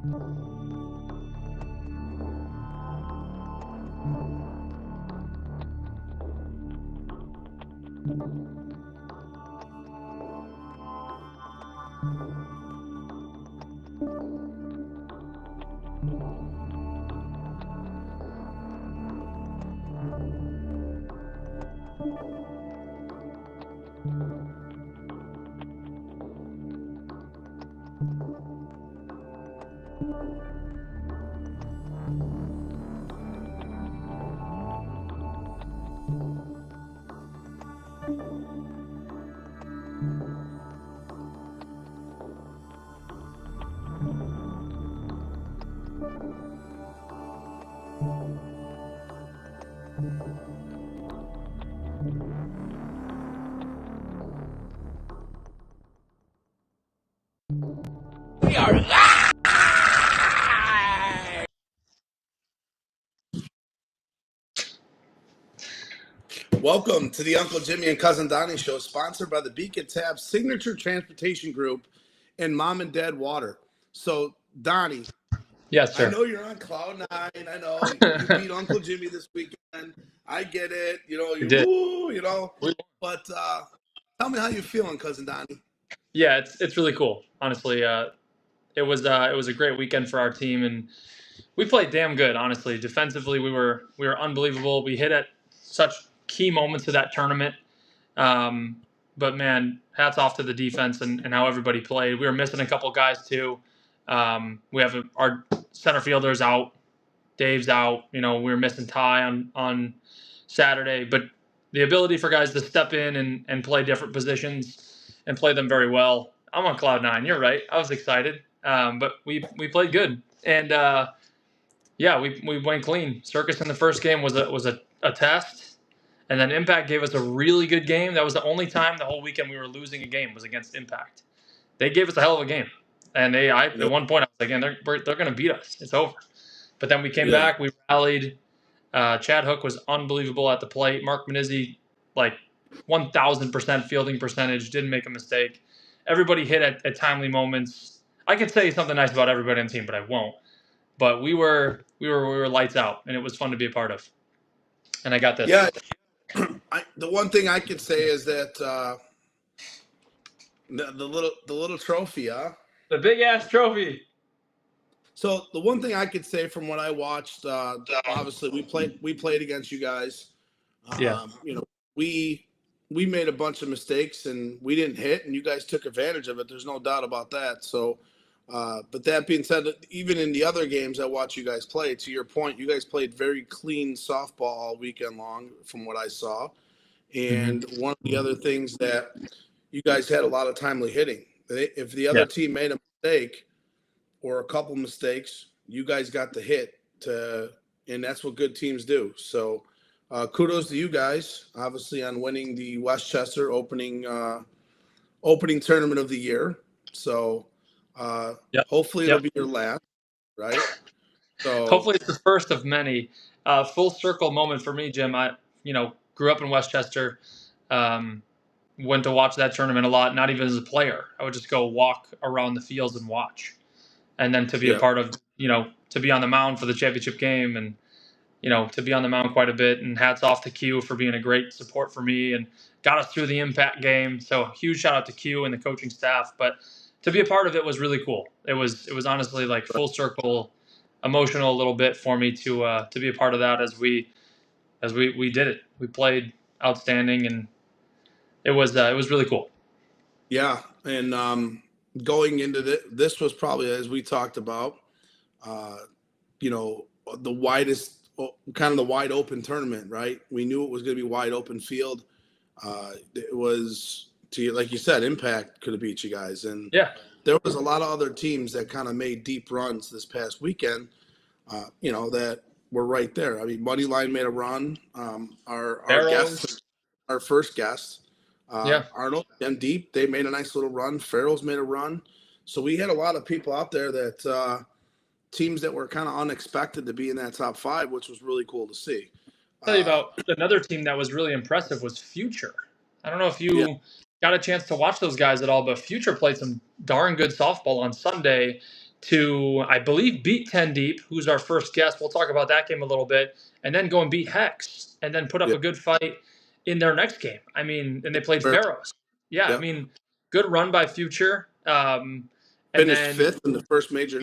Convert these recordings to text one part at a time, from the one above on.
We are live! Welcome to the Uncle Jimmy and Cousin Donnie show, sponsored by the Beacon Tab Signature Transportation Group and Mom and Dad Water. So, Donnie, Yes, sir. I know you're on cloud nine. I know you beat Uncle Jimmy this weekend. I get it. But tell me how you're feeling, Cousin Donnie. Yeah, it's really cool. Honestly, it was a great weekend for our team, and we played damn good. Honestly, defensively, we were unbelievable. We hit at such key moments of that tournament. But man, hats off to the defense and how everybody played. We were missing a couple guys too. We have our center fielder's out, Dave's out. We were missing Ty on Saturday, but the ability for guys to step in and play different positions and play them very well. I'm on cloud nine. You're right. I was excited, but we played good, and we went clean. Circus in the first game was a test, and then Impact gave us a really good game. That was the only time the whole weekend we were losing a game was against Impact. They gave us a hell of a game, and at one point I was like, "Man, they're going to beat us. It's over." But then we came back. We rallied. Chad Hook was unbelievable at the plate. Mark Manizzi, like 1,000% fielding percentage, didn't make a mistake. Everybody hit at timely moments. I could say something nice about everybody on the team, but I won't. But we were lights out, and it was fun to be a part of. And I got this. Yeah, the one thing I could say is that the little trophy, the big ass trophy. So the one thing I could say from what I watched, obviously we played against you guys. We made a bunch of mistakes and we didn't hit, and you guys took advantage of it. There's no doubt about that. So, but that being said, even in the other games I watch you guys play, to your point, you guys played very clean softball all weekend long, from what I saw. And one of the other things that you guys had a lot of timely hitting. If the other team made a mistake or a couple mistakes, you guys got the hit and that's what good teams do. So kudos to you guys, obviously, on winning the Westchester opening tournament of the year. So hopefully it'll be your last, right? So hopefully it's the first of many. Full circle moment for me, Jim. I grew up in Westchester. Went to watch that tournament a lot, not even as a player. I would just go walk around the fields and watch. And then to be a part of, to be on the mound for the championship game and, to be on the mound quite a bit. And hats off to Q for being a great support for me and got us through the Impact game. So huge shout out to Q and the coaching staff. But to be a part of it was really cool. It was honestly like full circle, emotional a little bit for me to be a part of that as we did it. We played outstanding, and it was really cool. Yeah, and going into this was probably, as we talked about, the widest, kind of the wide open tournament, right? We knew it was going to be wide open field. It was, like you said, Impact could have beat you guys, and there was a lot of other teams that kind of made deep runs this past weekend. That were right there. I mean, Moneyline made a run. Our first guest. Arnold and Deep, they made a nice little run. Farrell's made a run. So we had a lot of people out there that teams that were kind of unexpected to be in that top five, which was really cool to see. I'll tell you about another team that was really impressive was Future. I don't know if you got a chance to watch those guys at all, but Future played some darn good softball on Sunday. to, I believe, beat 10 Deep, who's our first guest. We'll talk about that game a little bit, and then go and beat Hex, and then put up Yeah. a good fight in their next game. I mean, and they played Fair. Pharaohs. Yeah, Yeah. I mean, good run by Future. And Finished then 5th in the first major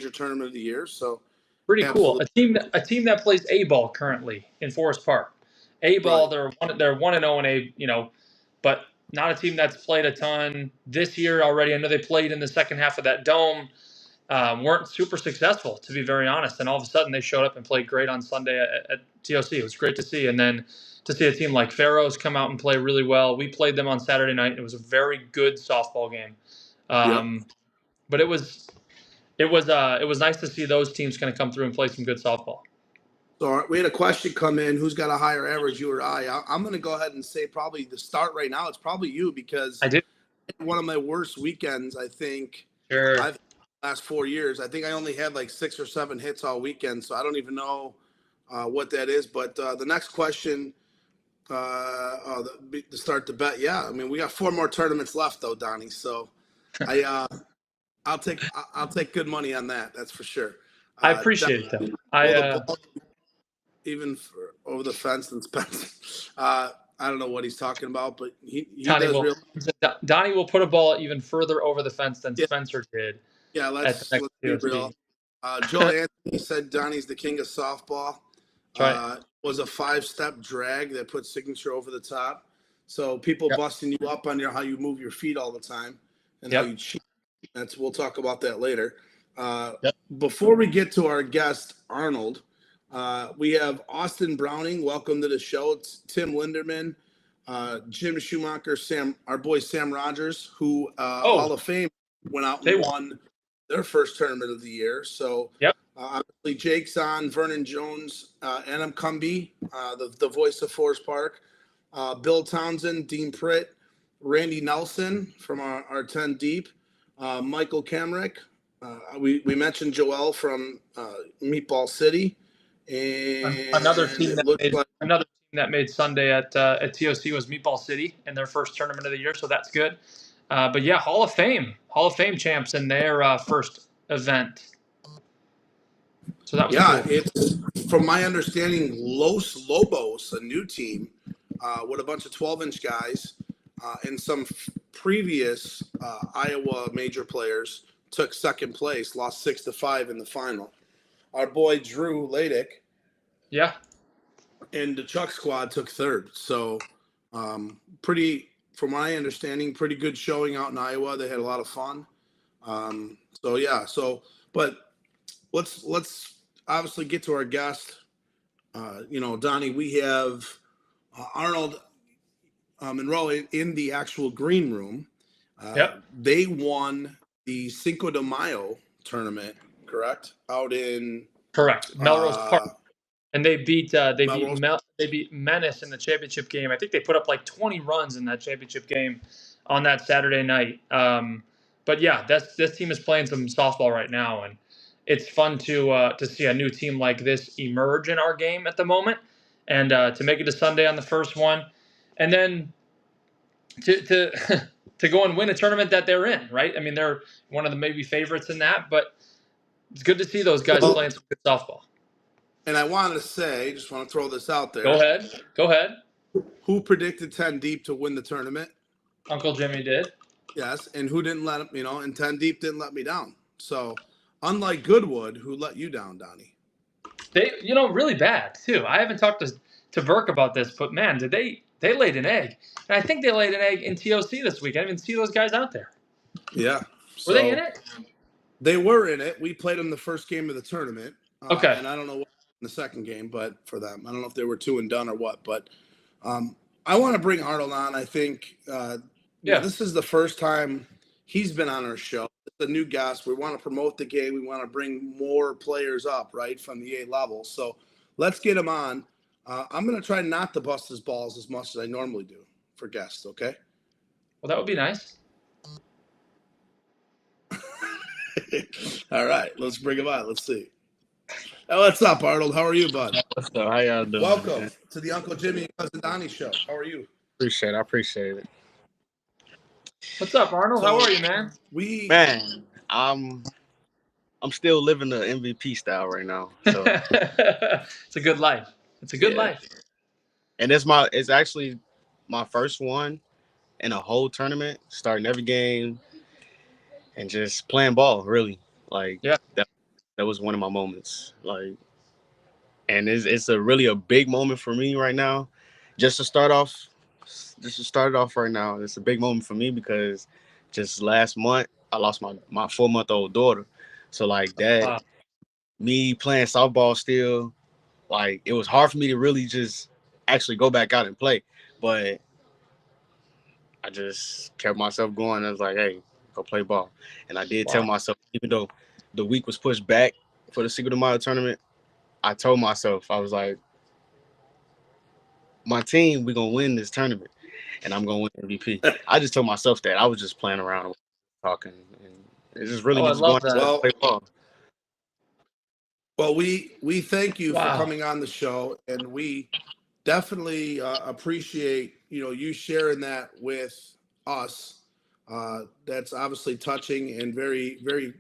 tournament of the year. So pretty cool. absolutely. A team that plays A ball currently in Forest Park. A ball, Right. they're 1-0 in A, but not a team that's played a ton this year already. I know they played in the second half of that dome. Weren't super successful, to be very honest. And all of a sudden, they showed up and played great on Sunday at TOC. It was great to see. And then to see a team like Pharaohs come out and play really well. We played them on Saturday night. It was a very good softball game. But it was nice to see those teams kind of come through and play some good softball. So we had a question come in. Who's got a higher average, you or I? I'm going to go ahead and say probably the start right now. It's probably you because I did. One of my worst weekends, I think. Sure. Last 4 years, I think I only had like 6 or 7 hits all weekend, so I don't even know what that is. But the next question, to start the bet, yeah. I mean, we got 4 more tournaments left, though, Donnie. So I'll take good money on that. That's for sure. I appreciate it, though. Even for over the fence and Spencer. I don't know what he's talking about, but he does Donnie will put a ball even further over the fence than Spencer did. Yeah, let's be real. Joel Anthony said Donnie's the king of softball. Right. Was a 5-step drag that put signature over the top. So people busting you up on how you move your feet all the time and how you cheat. We'll talk about that later. Before we get to our guest, Arnold, we have Austin Browning. Welcome to the show. It's Tim Linderman, Jim Schumacher, our boy Sam Rogers, who Hall of Fame went out and won their first tournament of the year. So obviously Jake's on, Vernon Jones, Adam Cumby, the voice of Forest Park, Bill Townsend, Dean Pritt, Randy Nelson from our 10 Deep, Michael Kamrick. We mentioned Joel from Meatball City. And another team that made Sunday at TOC was Meatball City in their first tournament of the year, so that's good. But yeah, Hall of Fame champs in their first event. So that was cool. It's from my understanding, Los Lobos, a new team with a bunch of 12-inch guys, and some previous Iowa major players took second place, lost 6-5 in the final. Our boy Drew Ladick, and the Chuck squad took third. So, from my understanding, pretty good showing out in Iowa. They had a lot of fun. But let's obviously get to our guest. Donnie, we have Arnold Monroe in the actual green room. They won the Cinco de Mayo tournament, correct? Correct. Melrose Park. And they beat Menace in the championship game. I think they put up like 20 runs in that championship game on that Saturday night. But yeah, this team is playing some softball right now, and it's fun to see a new team like this emerge in our game at the moment, and to make it to Sunday on the first one, and then to to go and win a tournament that they're in, right? I mean, they're one of the maybe favorites in that, but it's good to see those guys playing some good softball. And I wanted to say, just want to throw this out there. Go ahead. Who predicted 10 Deep to win the tournament? Uncle Jimmy did. Yes, and who didn't let him, and 10 Deep didn't let me down. So, unlike Goodwood, who let you down, Donnie? They, really bad, too. I haven't talked to Burke about this, but, man, they laid an egg. And I think they laid an egg in TOC this week. I didn't even see those guys out there. Yeah. Were they in it? They were in it. We played them the first game of the tournament. Okay. And I don't know what in the second game, but for them, I don't know if they were 2 and done or what. But I want to bring Arnold on. I think this is the first time he's been on our show. It's a new guest. We want to promote the game. We want to bring more players up, right, from the A level. So let's get him on. I'm going to try not to bust his balls as much as I normally do for guests, okay? Well, that would be nice. All right, let's bring him on. Let's see. Hey, what's up, Arnold? How are you, bud? What's up? How y'all doing? Welcome to the Uncle Jimmy and Cousin Donnie show. How are you? I appreciate it. What's up, Arnold? How are you, man? Man, I'm I'm still living the MVP style right now. So It's a good life. It's a good yeah, life. and it's actually my first one in a whole tournament, starting every game and just playing ball. Really, like Yeah. that was one of my moments. Like, and it's a really a big moment for me right now. Just to start off, just to start it off right now, it's a big moment for me because just last month I lost my 4-month-old daughter. So like that, Wow. me playing softball still, like it was hard for me to really just actually go back out and play. But I just kept myself going. I was like, hey, go play ball. And I did tell Wow. myself, even though the week was pushed back for the Secret of Mile tournament, I told myself, I was like, my team, we're gonna win this tournament and I'm gonna win MVP. I just told myself that. I was just playing around and talking and it's just really Oh, I just going love to that. Well, play ball. well, we thank you for Wow. coming on the show, and we definitely appreciate you sharing that with us. That's obviously touching and very very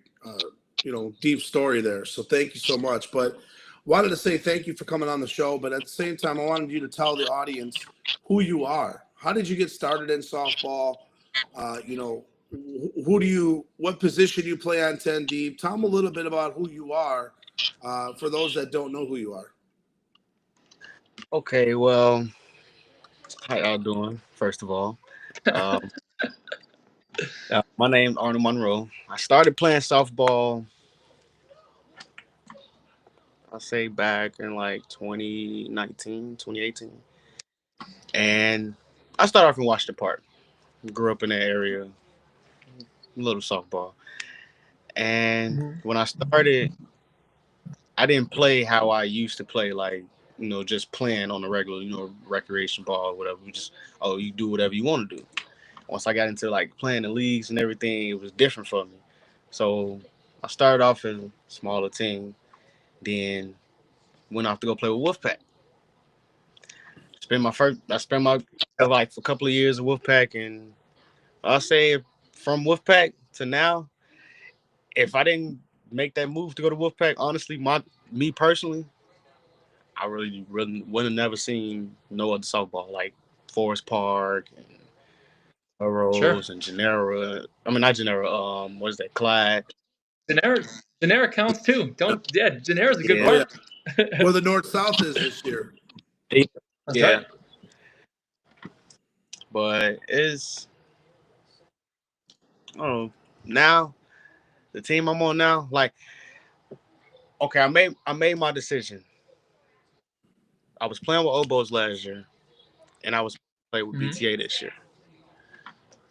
deep story there. So thank you so much. But wanted to say thank you for coming on the show. But at the same time, I wanted you to tell the audience who you are. How did you get started in softball? Who do you? What position you play on 10 deep? Tell them a little bit about who you are. For those that don't know who you are. Okay, well, how y'all doing? First of all, um, my name's Arnold Monroe. I started playing softball, I say back in like 2019, 2018. And I started off in Washington Park. Grew up in that area, little softball. And Mhm. when I started, I didn't play how I used to play, like, just playing on the regular, recreation ball or whatever. Oh, you do whatever you want to do. Once I got into like playing the leagues and everything, it was different for me. So I started off as a smaller team, then went off to go play with Wolfpack. I spent my like a couple of years at Wolfpack, and I'll say from Wolfpack to now, if I didn't make that move to go to Wolfpack, honestly, me personally, I really would have never seen no other softball like Forest Park and Sure. Rose and Genera. I mean, not Genera. What is that? Clyde. Generic counts too. Don't. Yeah, Generic is a good Oh Yeah, yeah, park. where the North South is this year. That's yeah. right. But it's I don't know now the team I'm on now. Like, okay, I made my decision. I was playing with Obos last year, and I was playing with Mhm. BTA this year.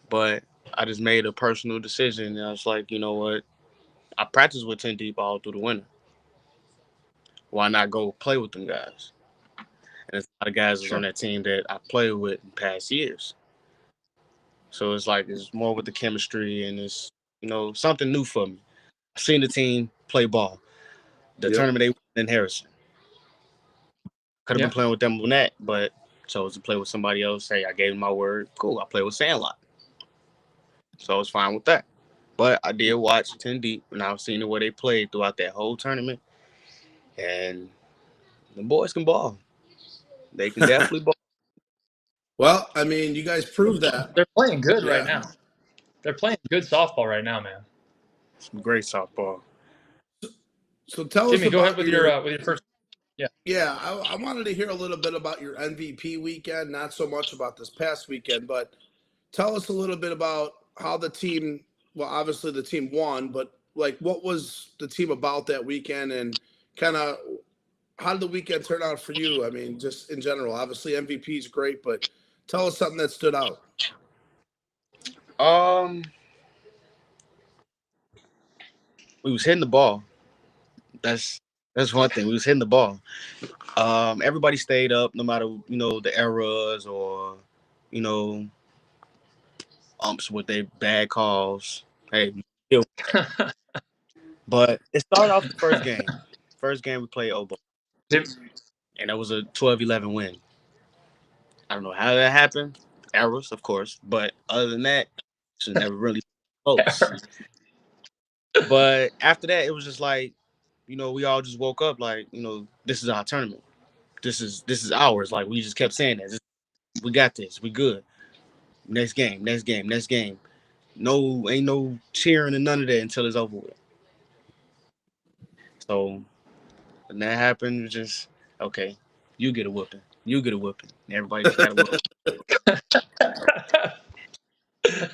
But I just made a personal decision. And I was like, you know what? I practiced with 10 deep all through the winter. Why not go play with them guys? And there's a lot of guys that's on Sure. that team that I played with in past years. So it's like it's more with the chemistry and it's something new for me. I seen the team play ball. The Yep. tournament they won in Harrison. Could have been Yeah. playing with them on that, but chose to play with somebody else. Hey, I gave them my word. Cool. I play with Sandlot. So I was fine with that. But I did watch 10 deep and I've seen the way they played throughout that whole tournament. And the boys can ball. They can definitely ball. Well, I mean, you guys proved that. They're playing good right Yeah. now. They're playing good softball right now, man. Some great softball. So tell us Jimmy, go ahead about your. with your first. Yeah. Yeah, I wanted to hear a little bit about your MVP weekend. Not so much about this past weekend, but tell us a little bit about how the team. Well, obviously the team won, but like, what was the team about that weekend, and kind of how did the weekend turn out for you? I mean, just in general. Obviously, MVP is great, but tell us something that stood out. Um, we was hitting the ball. That's that's one thing. We was hitting the ball. Everybody stayed up, no matter the errors or you know umps with their bad calls. Hey, still- but it started off the first game. First game we played Obo, Jim, and that was a 12-11 win. I don't know how that happened. Errors, of course, but other than that, it's never really close. But after that, it was just like, we all just woke up like, this is our tournament. This is ours. Like we just kept saying that. We got this. We good. Next game, next game, next game. No, ain't no cheering and none of that until it's over with. So when that happened, it was just okay. You get a whooping. You get a whooping. Everybody just got a whooping.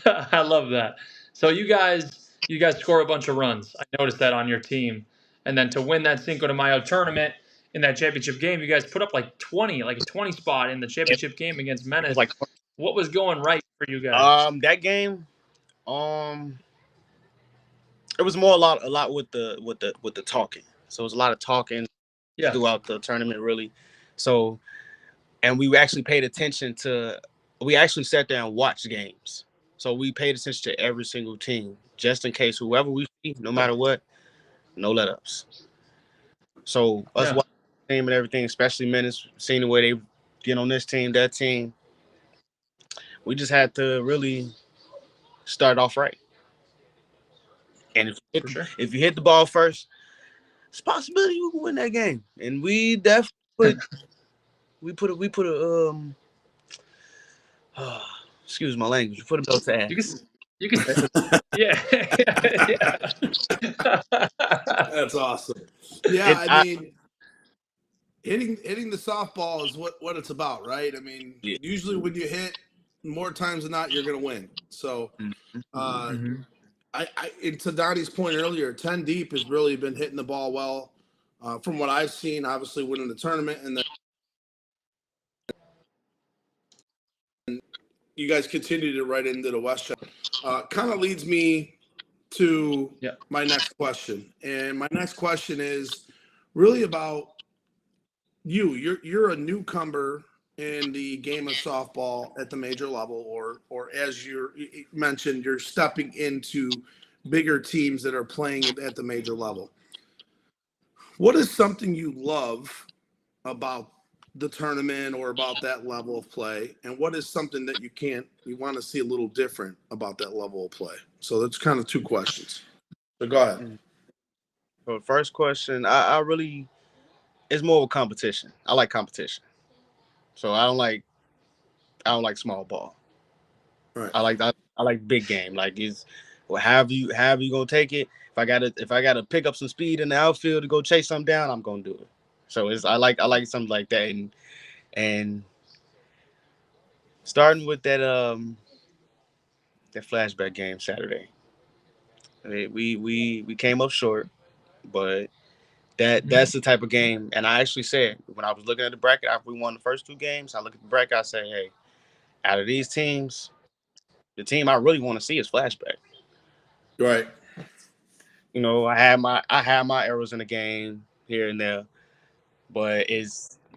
I love that. So you guys score a bunch of runs. I noticed that on your team. And then to win that Cinco de Mayo tournament in that championship game, you guys put up like 20, like a 20 spot in the championship game against It was Menace. like What was going right for you guys? that game. It was more a lot with the talking. So it was a lot of talking Yeah. throughout the tournament, really. So, and we actually paid attention to. We actually sat there and watched games. So we paid attention to every single team, just in case whoever we see, no matter what, no let ups. So us Yeah. watching the team and everything, especially Menace, seeing the way they get on this team, that team, we just had to really start off right. And For sure. if you hit the ball first, it's a possibility you can win that game. And we definitely put a excuse my language. We put a belt to ass. You can yeah. Yeah. That's awesome. Yeah, I I, mean, hitting the softball is what it's about, right? I mean, yeah. usually when you hit, more times than not, you're going to win. So, uh, Mhm. and to Donnie's point earlier, 10 deep has really been hitting the ball well. From what I've seen, obviously winning the tournament, and then you guys continue to right into the West. Kind of leads me to Yeah. my next question, and my next question is really about you. You're a newcomer in the game of softball at the major level, or as you mentioned, you're stepping into bigger teams that are playing at the major level. What is something you love about the tournament or about that level of play, and what is something that you want to see a little different about that level of play? So that's kind of two questions. So go ahead. For the first question, I really it's more of a competition. I like competition, so I don't like small ball. All right. I like big game. Like it's well, have you gonna take it. If I gotta pick up some speed in the outfield to go chase something down, I'm gonna do it. So it's I like something like that, and starting with that flashback game Saturday. We came up short, but that's the type of game. And I actually said when I was looking at the bracket after we won the first two games, I look at the bracket, I say, hey, out of these teams, the team I really want to see is flashback. Right. I had my errors in the game here and there, but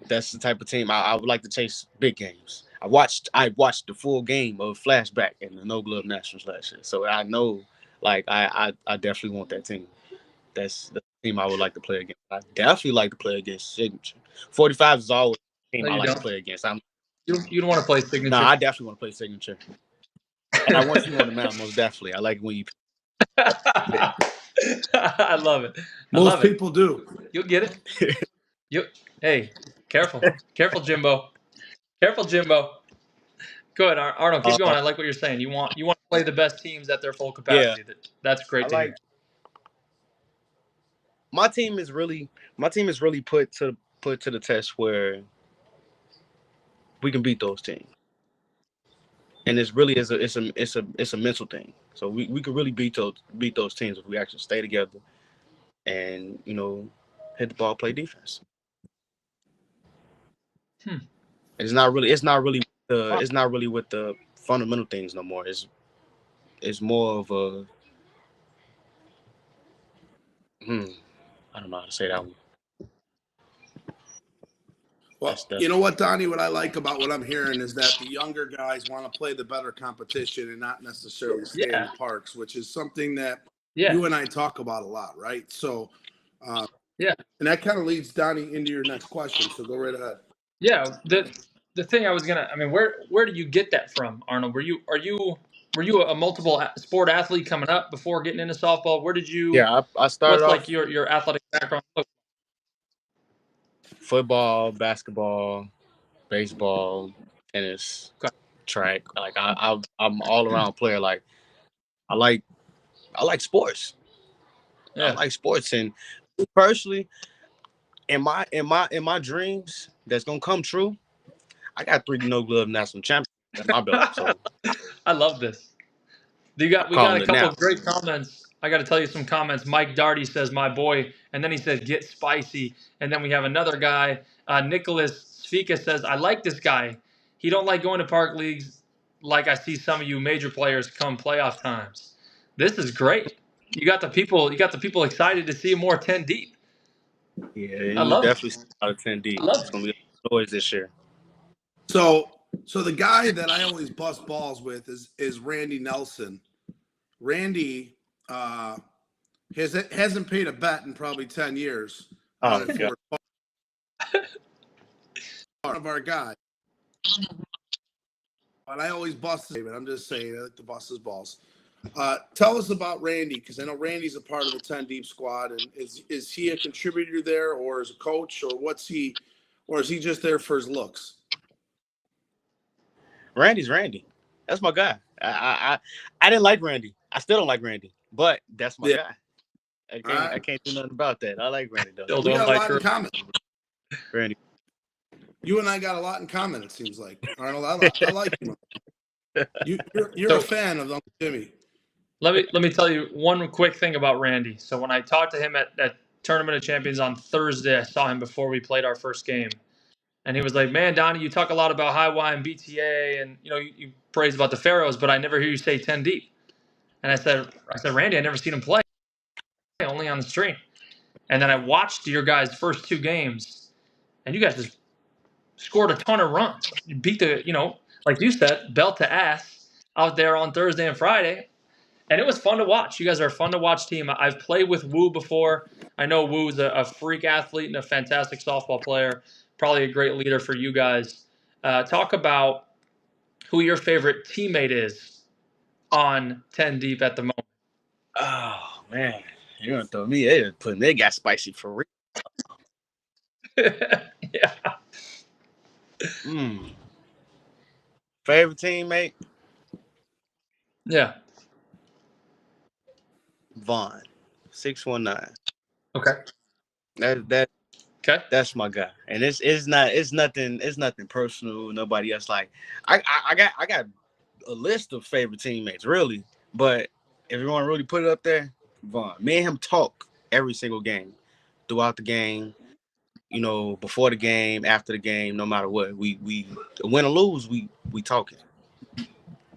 that's the type of team I would like to chase big games. I watched the full game of flashback in the No Glove Nationals last year, so I know like I definitely want that team. That's the team I would like to play against. I definitely like to play against Signature. 45 is always the No, team I you like to don't. play against. You don't want to play No, signature. I definitely want to play Signature. And I want you on the mound, most definitely. I like when you I love it. I Most love it. people do. You'll get it. You. Hey, careful, careful, Jimbo. Careful, Jimbo. Go ahead, Arnold. Keep going. uh, I like what you're saying. You want to play the best teams at their full yeah. capacity. That's I great to like hear. my team is really put to the test where we can beat those teams. And it's really it's a mental thing. So we could really beat those teams if we actually stay together and hit the ball, play defense. Hmm. It's not really with the fundamental things no more. It's more of a hmm, I don't know how to say that one. Well, That's you know what, Donnie, what I like about what I'm hearing is that the younger guys want to play the better competition and not necessarily stay in Yeah. the parks, which is something that Yeah. you and I talk about a lot, right? So, Yeah. and that kind of leads Donnie into your next question. So go right ahead. Yeah. The thing I was gonna. I mean, where do you get that from, Arnold? Are you were you a multiple sport athlete coming up before getting into softball? Where did you? Yeah, I started What's off like your athletic background? football, basketball, baseball, tennis, Okay. track. Like I'm all around player. Like I like sports. I Yeah. like sports, and personally, in my dreams that's gonna come true, I got 3 no glove national champions at my belt. So I love this. We I'm got calling a it couple now. of great comments. I got to tell you some comments. Mike Darty says, "My boy," and then he said, "Get spicy." And then we have another guy, Nicholas Sfika says, "I like this guy. He don't like going to park leagues like I see some of you major players come playoff times." This is great. You got the people. You got the people excited to see more 10 deep. Yeah, I you love definitely it. see a lot of 10 I deep. love It's it. gonna be a lot of noise this year. So the guy that I always bust balls with is Randy Nelson. Randy hasn't paid a bet in probably 10 years. Oh god. One of our guys. But I always bust his name. I'm just saying, I like to bust his balls. Tell us about Randy, because I know Randy's a part of the 10 Deep squad. And is he a contributor there, or is a coach, or is he just there for his looks? Randy's Randy. That's my guy. I didn't like Randy. I still don't like Randy, but that's my Yeah. guy. I All right. can't do nothing about that. I like Randy though. Still We don't got a like lot her. in common. Randy. You and I got a lot in common, it seems like. Arnold, I like you. You're So- a fan of Uncle Jimmy. Let me tell you one quick thing about Randy. So when I talked to him at Tournament of Champions on Thursday, I saw him before we played our first game, and he was like, "Man, Donnie, you talk a lot about high Y and BTA, and you praise about the Pharaohs, but I never hear you say 10 deep." And I said, Randy, I never seen him play, only on the stream. And then I watched your guys' first 2 games, and you guys just scored a ton of runs. You beat like you said, belt to ass out there on Thursday and Friday. And it was fun to watch. You guys are a fun to watch team. I've played with Woo before. I know Woo's a freak athlete and a fantastic softball player. Probably a great leader for you guys. Talk about who your favorite teammate is on 10 deep at the moment. Oh man, you're gonna throw me. They got spicy for real. Yeah. Favorite teammate? Yeah. Vaughn, 619. Okay. Okay. That's my guy, and it's nothing personal. Nobody else. Like I got a list of favorite teammates, really. But if you want to really put it up there, Vaughn. Me and him talk every single game, throughout the game. Before the game, after the game, no matter what. We win or lose, we talking.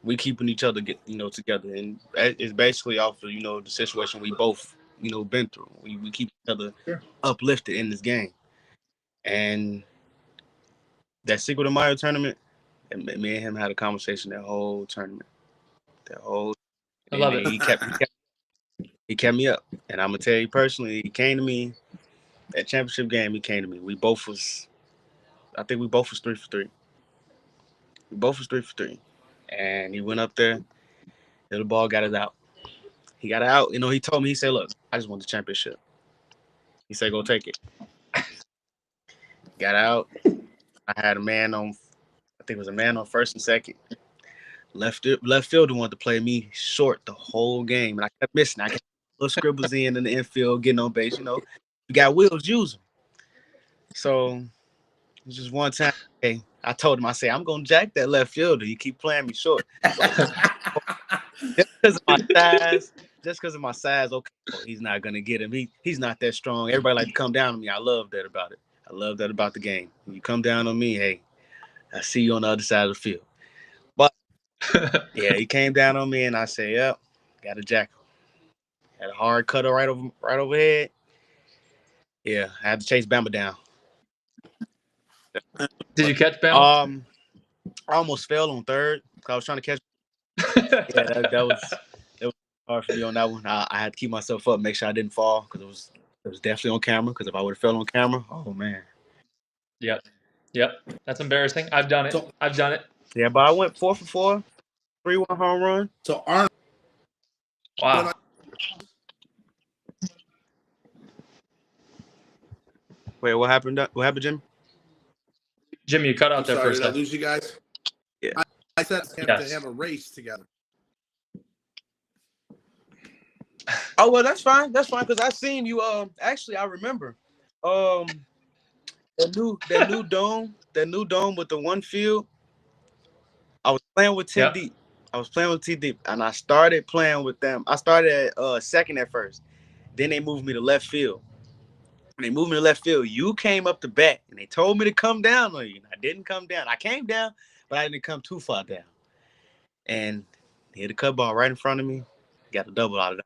We keeping each other together, and it's basically off of the situation we both been through. We keep each other uplifted in this game, and that Cinco de Mayo tournament, and me and him had a conversation that whole tournament. I love it. He kept me up, and I'm gonna tell you personally, he came to me that championship game. He came to me. I think we both was 3 for 3. We both was 3 for 3, and he went up there, hit the ball, got it out. He got it out. He told me, he said, "Look, I just want the championship." He said, "Go take it." Got out. I had a man on. I think it was a man on first and second. Left fielder wanted to play me short the whole game, and I kept missing. I kept little scribbles in the infield, getting on base. You got wheels, use them. So it was just one time. Hey, I told him, I said, "I'm gonna jack that left fielder. You keep playing me short." Just because of my size. Okay, he's not gonna get him. He's not that strong. Everybody like to come down on me. I love that about it. I love that about the game. When you come down on me, hey, I see you on the other side of the field. But yeah, he came down on me, and I said, "Yep, got a jackal." Had a hard cutter right overhead. Yeah, I had to chase Bama down. Did you catch Bama? I almost fell on third because I was trying to catch. Yeah, that was hard for me on that one. I had to keep myself up, make sure I didn't fall because it was definitely on camera. Because if I would have fell on camera, oh man. Yep. That's embarrassing. I've done it. So- I've done it. Yeah, but I went 4 for 4. 3-1 home run. So Arnold. Wow. Wait, what happened? What happened, Jim? Jim, you cut out I'm there sorry, for a did I second. lose you guys? Yeah. I said we have to have a race together. Oh well, that's fine. That's fine because I seen you. Actually, I remember. That new dome with the one field. I was playing with 10 Yep. deep. And I started playing with them. I started at second at first. Then they moved me to left field. When they moved me to left field, you came up to bat, and they told me to come down on you. I didn't come down. I came down, but I didn't come too far down. And they hit a cut ball right in front of me. Got a double out of that.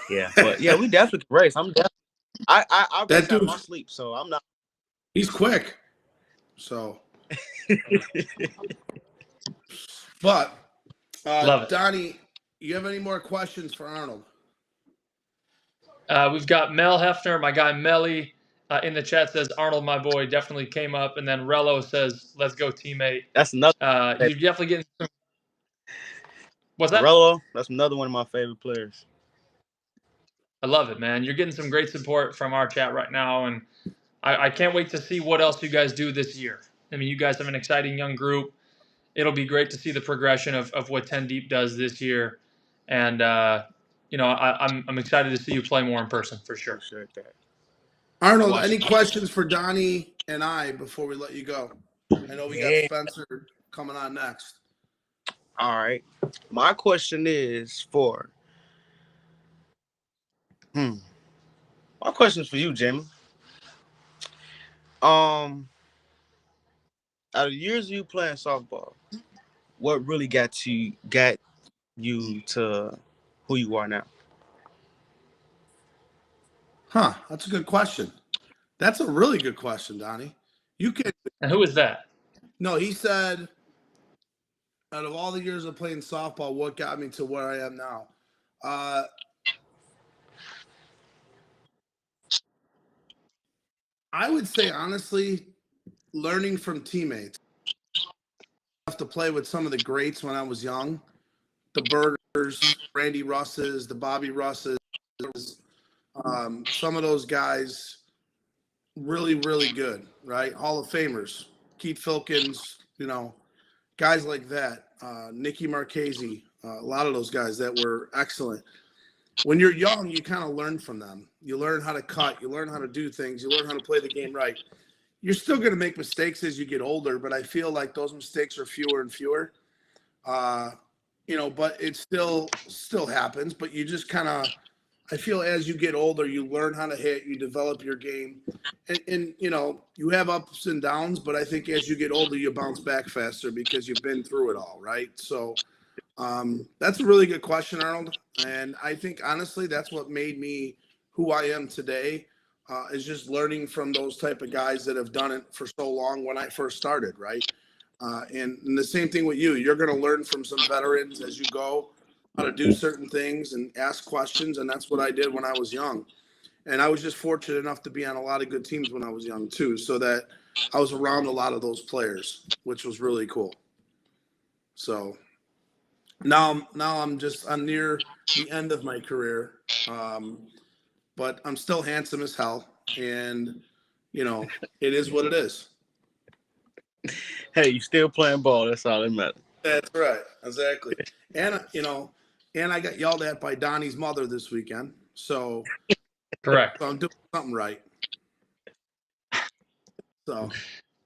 Yeah, but yeah, we definitely can race. I race That out of my dude, sleep, so I'm not. he's quick. So, but Love it. Donnie, you have any more questions for Arnold? We've got Mel Hefner, my guy Melly, in the chat says Arnold, my boy, definitely came up, and then Rello says, "Let's go, teammate." That's another. You're definitely getting some. What's that? Rello, that's another one of my favorite players. I love it, man. You're getting some great support from our chat right now, and I can't wait to see what else you guys do this year. I mean, you guys have an exciting young group. It'll be great to see the progression of what 10 Deep does this year, and I'm excited to see you play more in person for sure. Appreciate that. Arnold, any questions for Donnie and I before we let you go? I know we got Spencer coming on next. All right. My question is for. My question is for you, Jimmy. Out of the years of you playing softball, what really got you to who you are now? Huh, that's a good question. That's a really good question, Donnie. You can. And who is that? No, he said, out of all the years of playing softball, what got me to where I am now? I would say, honestly, learning from teammates. I have to play with some of the greats when I was young. The Bergers, Randy Russes, the Bobby Russes. Some of those guys, really, really good, right? Hall of Famers. Keith Filkins, guys like that. Nicky Marchese, a lot of those guys that were excellent. When you're young, you kind of learn from them. You learn how to cut. You learn how to do things. You learn how to play the game right. You're still going to make mistakes as you get older, but I feel like those mistakes are fewer and fewer. But it still happens. But you just kind of, I feel as you get older, you learn how to hit. You develop your game, and you have ups and downs. But I think as you get older, you bounce back faster because you've been through it all, right? So. That's a really good question, Arnold. And I think, honestly, that's what made me who I am today, is just learning from those type of guys that have done it for so long when I first started, right? And the same thing with you. You're going to learn from some veterans as you go, how to do certain things and ask questions. And that's what I did when I was young. And I was just fortunate enough to be on a lot of good teams when I was young, too, so that I was around a lot of those players, which was really cool. So... Now I'm near the end of my career, but I'm still handsome as hell, and it is what it is. Hey, you still playing ball? That's all that matters. That's right, exactly. And I got yelled at by Donnie's mother this weekend, so Correct. So I'm doing something right. So.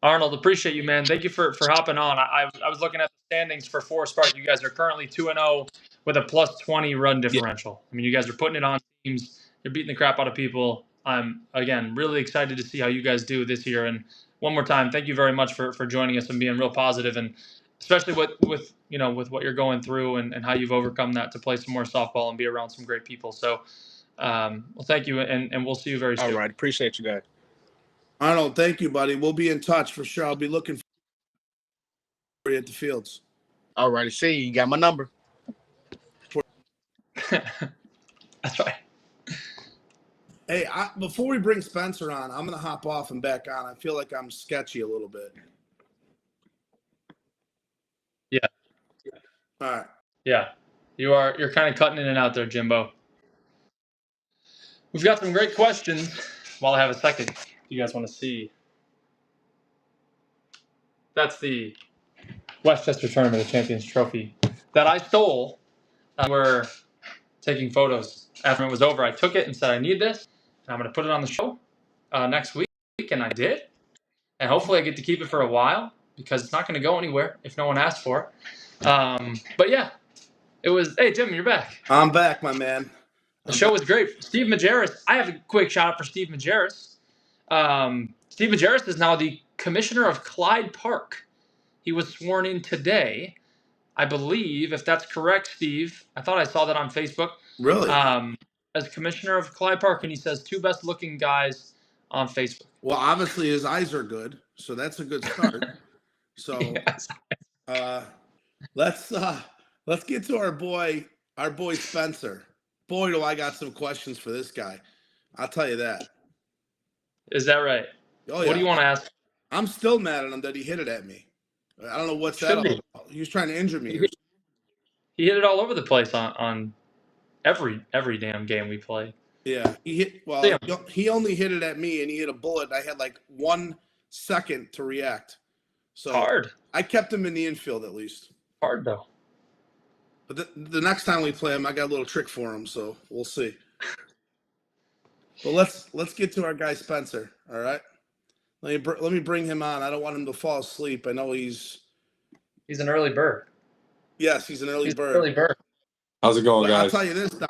Arnold, appreciate you, man. Thank you for hopping on. I was looking at the standings for Forest Park. You guys are currently 2-0 with a plus 20 run differential. Yeah. I mean, you guys are putting it on teams. You're beating the crap out of people. I'm, again, really excited to see how you guys do this year. And one more time, thank you very much for joining us and being real positive, and especially with what you're going through and how you've overcome that to play some more softball and be around some great people. So, well, thank you, and we'll see you very soon. All right. Appreciate you guys. Arnold, thank you, buddy. We'll be in touch for sure. I'll be looking for you at the fields. All righty. See you. You got my number. That's right. Hey, before we bring Spencer on, I'm going to hop off and back on. I feel like I'm sketchy a little bit. Yeah. All right. Yeah, you're kind of cutting in and out there, Jimbo. We've got some great questions. While I have a second, if you guys want to see. That's the Westchester Tournament of Champions trophy that I stole. We're taking photos after it was over. I took it and said, I need this, and I'm going to put it on the show next week, and I did. And hopefully I get to keep it for a while because it's not going to go anywhere if no one asks for it. But yeah, it was, hey, Jim, you're back. I'm back, my man. The show was great. Steve Majerus, I have a quick shout out for Steve Majerus. Steve Majerus is now the commissioner of Clyde Park. He was sworn in today. I believe, if that's correct, Steve, I thought I saw that on Facebook. Really? As commissioner of Clyde Park, and he says 2 best looking guys on Facebook. Well, obviously his eyes are good, so that's a good start. So Yes. let's get to our boy Spencer. Boy, do I got some questions for this guy. I'll tell you that. Is that right? Oh, yeah. What do you want to ask? I'm still mad at him that he hit it at me. I don't know what's that all about. He was trying to injure me. He hit it all over the place on every damn game we play. Yeah, he hit. Well, Damn. he only hit it at me, and he hit a bullet. I had like 1 second to react. So Hard. I kept him in the infield at least. Hard though. But the next time we play him, I got a little trick for him, so we'll see. But let's get to our guy Spencer. All right, let me bring him on. I don't want him to fall asleep. I know he's an early bird. Yes, he's an early bird. Early bird. How's it going, But I'll guys? tell you this, Don,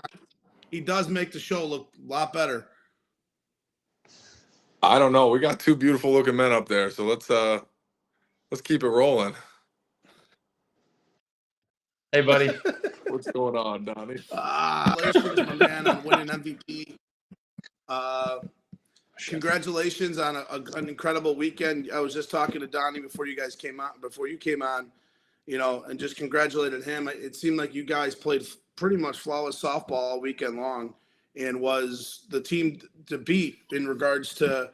he does make the show look a lot better. I don't know. We got 2 beautiful looking men up there, so let's keep it rolling. Hey, buddy. What's going on, Donnie? Congratulations, my man, on winning MVP. Congratulations on an incredible weekend. I was just talking to Donnie before you came on, and just congratulated him. It seemed like you guys played pretty much flawless softball all weekend long and was the team to beat in regards to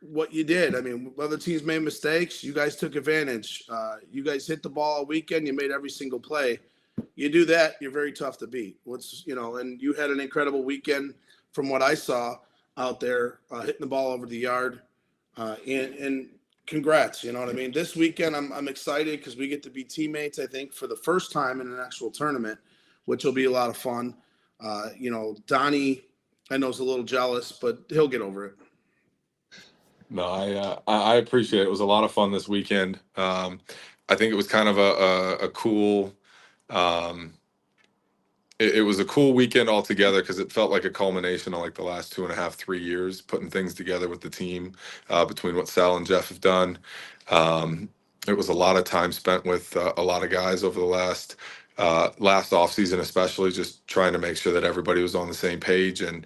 what you did. I mean, other teams made mistakes. You guys took advantage. You guys hit the ball all weekend. You made every single play. You do that, you're very tough to beat. And you had an incredible weekend from what I saw out there, hitting the ball over the yard. And congrats, you know what I mean? This weekend, I'm excited because we get to be teammates, I think, for the first time in an actual tournament, which will be a lot of fun. Donnie, I know, is a little jealous, but he'll get over it. No, I appreciate it. It was a lot of fun this weekend. I think it was kind of a cool. It was a cool weekend altogether because it felt like a culmination of like the last 2.5, 3 years, putting things together with the team between what Sal and Jeff have done. It was a lot of time spent with a lot of guys over the last offseason, especially just trying to make sure that everybody was on the same page and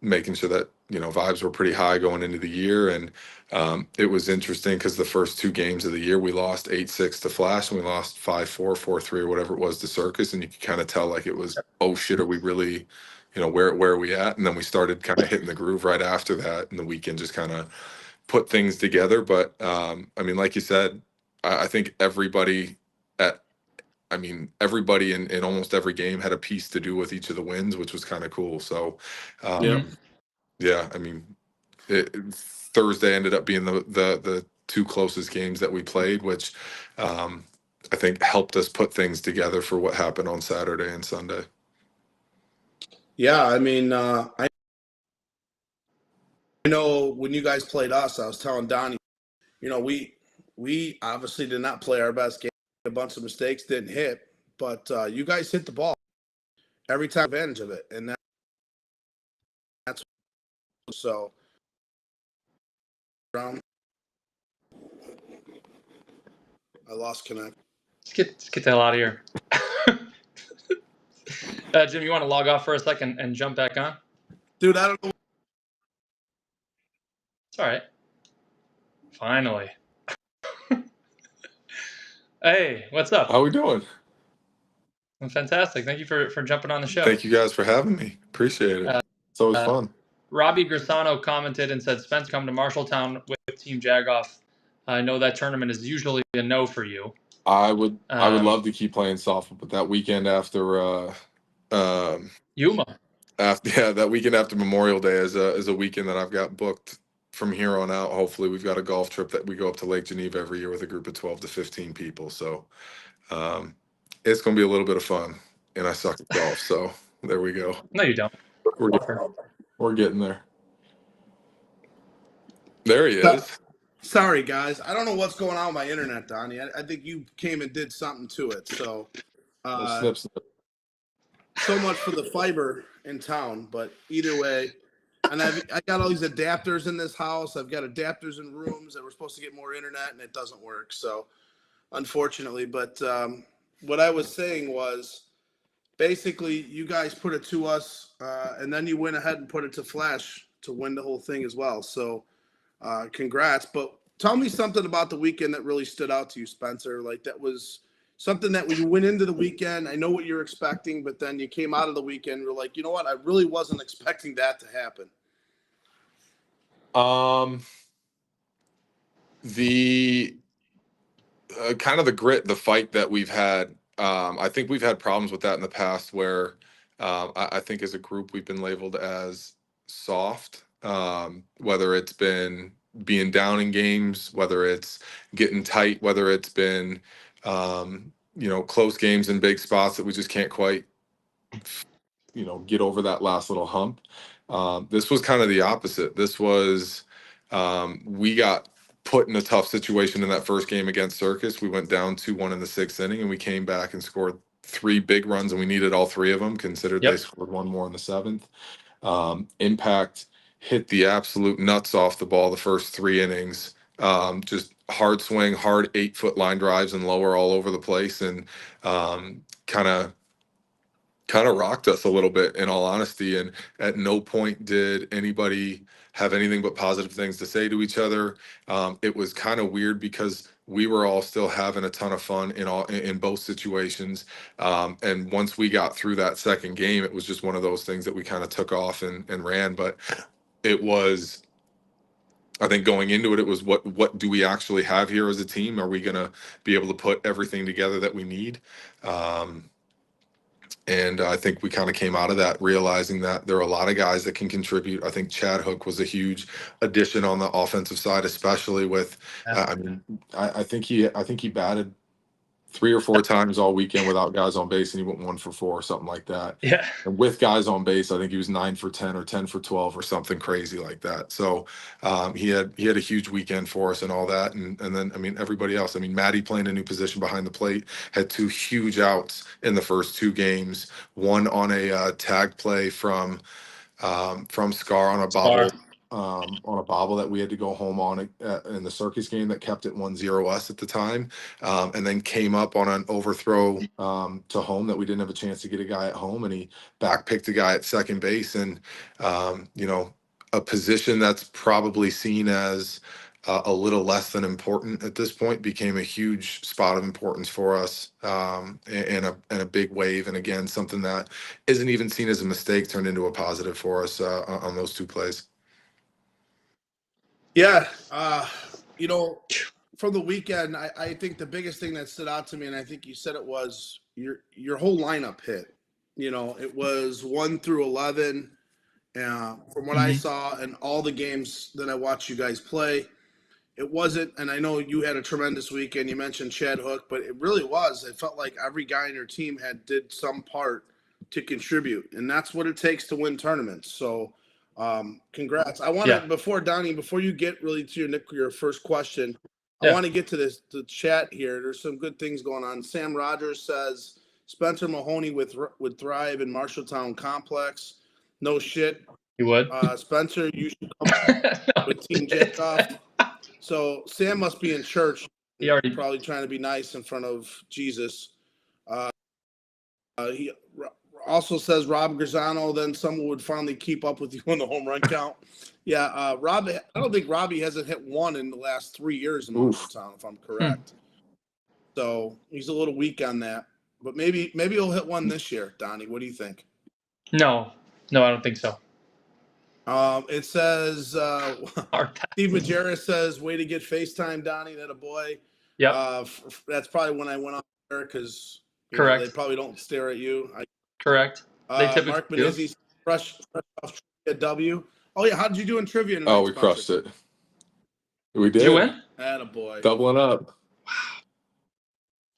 making sure that, vibes were pretty high going into the year. And it was interesting because the first 2 games of the year, we lost 8-6 to Flash and we lost 5-4, 4-3 or whatever it was to Circus. And you could kind of tell like it was, oh shit, are we really, where are we at? And then we started kind of hitting the groove right after that. And the weekend just kind of put things together. But like you said, I think everybody in almost every game had a piece to do with each of the wins, which was kind of cool. So, Thursday ended up being the 2 closest games that we played, which I think helped us put things together for what happened on Saturday and Sunday. Yeah, I know when you guys played us, I was telling Donnie, we obviously did not play our best game. A bunch of mistakes, didn't hit, but you guys hit the ball every time, advantage of it, and that's so. I lost connect. Let's get the hell out of here. Jim, you want to log off for a second and jump back on? Dude, I don't know. It's all right. Finally. Hey, what's up? How we doing? I'm fantastic. Thank you for jumping on the show. Thank you guys for having me. Appreciate it. It's always fun. Robbie Grisano commented and said, Spence, come to Marshalltown with Team Jagoff. I know that tournament is usually a no for you. I would love to keep playing softball, but that weekend Yuma. that weekend after Memorial Day is a weekend that I've got booked from here on out. Hopefully, we've got a golf trip that we go up to Lake Geneva every year with a group of 12 to 15 people. So it's going to be a little bit of fun, and I suck at golf. So there we go. No, you don't. We're, we're getting there. There he So- is. Sorry, guys. I don't know what's going on with my internet, Donnie. I think you came and did something to it. So, Snip, snip. so much for the fiber in town. But either way, and I got all these adapters in this house. I've got adapters in rooms that we're supposed to get more internet, and it doesn't work. So, unfortunately, but what I was saying was basically you guys put it to us, and then you went ahead and put it to Flash to win the whole thing as well. So. Congrats. But tell me something about the weekend that really stood out to you, Spencer. Like that was something that when you went into the weekend, I know what you're expecting, but then you came out of the weekend, you're like, you know what? I really wasn't expecting that to happen. The kind of the grit, the fight that we've had. I think we've had problems with that in the past where I think as a group we've been labeled as soft, whether it's been being down in games, whether it's getting tight, whether it's been close games in big spots that we just can't quite get over that last little hump. This was kind of the opposite. This was we got put in a tough situation in that first game against Circus. We went down 2-1 in the sixth inning, and we came back and scored 3 big runs, and we needed all 3 of them. Considered They scored 1 more in the 7th. Impact hit the absolute nuts off the ball the first 3 innings. Just hard swing, hard 8-foot line drives and lower all over the place, and kind of rocked us a little bit, in all honesty. And at no point did anybody have anything but positive things to say to each other. It was kind of weird because we were all still having a ton of fun in both situations. And once we got through that second game, it was just one of those things that we kind of took off and ran. But it was, I think going into it, it was what do we actually have here as a team? Are we going to be able to put everything together that we need? And I think we kind of came out of that realizing that there are a lot of guys that can contribute. I think Chad Hook was a huge addition on the offensive side, especially with. I think he batted 3 or 4 times all weekend without guys on base, and he went 1 for 4 or something like that. Yeah. And with guys on base, I think he was 9 for 10 or 10 for 12 or something crazy like that. So he had a huge weekend for us and all that. And then everybody else. Matty playing a new position behind the plate had 2 huge outs in the first 2 games. One on a tag play from Scar on a bobble. On a bobble that we had to go home on in the Circus game that kept it 1-0 us at the time, and then came up on an overthrow to home that we didn't have a chance to get a guy at home, and he backpicked a guy at second base. And a position that's probably seen as a little less than important at this point became a huge spot of importance for us, and a big wave. And again, something that isn't even seen as a mistake turned into a positive for us on those 2 plays. Yeah. From the weekend, I think the biggest thing that stood out to me, and I think you said it, was your whole lineup hit. It was 1 through 11. From what I saw and all the games that I watched you guys play, it wasn't, and I know you had a tremendous weekend. You mentioned Chad Hook, but it really was. It felt like every guy in your team did some part to contribute, and that's what it takes to win tournaments. So, congrats. I want to, before you get really to your first question, I want to get to the chat here. There's some good things going on. Sam Rogers says Spencer Mahoney would thrive in Marshalltown Complex. No shit. You would? Spencer, you should come with Team Jetkoff. So Sam must be in church. He already probably trying to be nice in front of Jesus. He also says Rob Grisano, then someone would finally keep up with you on the home run count. Yeah, Rob. I don't think Robbie hasn't hit 1 in the last 3 years in Marshalltown, if I'm correct. So he's a little weak on that. But maybe he'll hit 1 this year, Donnie. What do you think? No, I don't think so. It says Steve Majerus says, way to get FaceTime, Donnie. That a boy. Yep. That's probably when I went on there because Correct. they probably don't stare at you. Correct. They typically Mark do. Manizzi, fresh off trivia W. Oh yeah, how did you do in trivia tonight? Oh, we crushed it. We did. Did you win? Attaboy. Doubling up.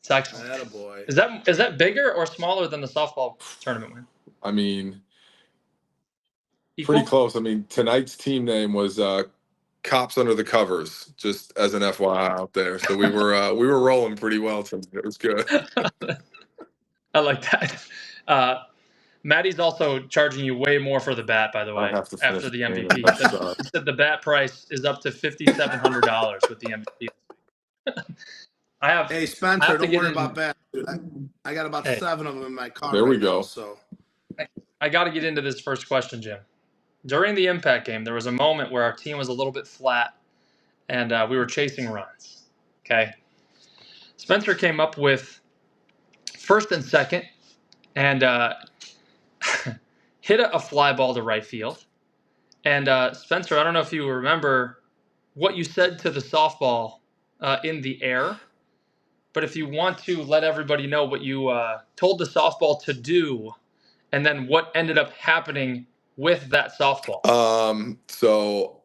It's excellent. Attaboy. Is that bigger or smaller than the softball tournament win? I mean, Equal? pretty close. I mean, tonight's team name was Cops Under the Covers, just as an FYI out there. So we were rolling pretty well tonight. It was good. I like that. Maddie's also charging you way more for the bat, by the way, I have to after finish the the MVP. game. He said the bat price is up to $5,700 with the MVP. Hey Spencer, don't worry about bats, dude. I got about 7 of them in my car. There we go. Now, so I got to get into this first question, Jim. During the impact game, there was a moment where our team was a little bit flat, and we were chasing runs. Okay, Spencer came up with first and second, and hit a fly ball to right field. And Spencer, I don't know if you remember what you said to the softball in the air, but if you want to let everybody know what you told the softball to do, and then what ended up happening with that softball. So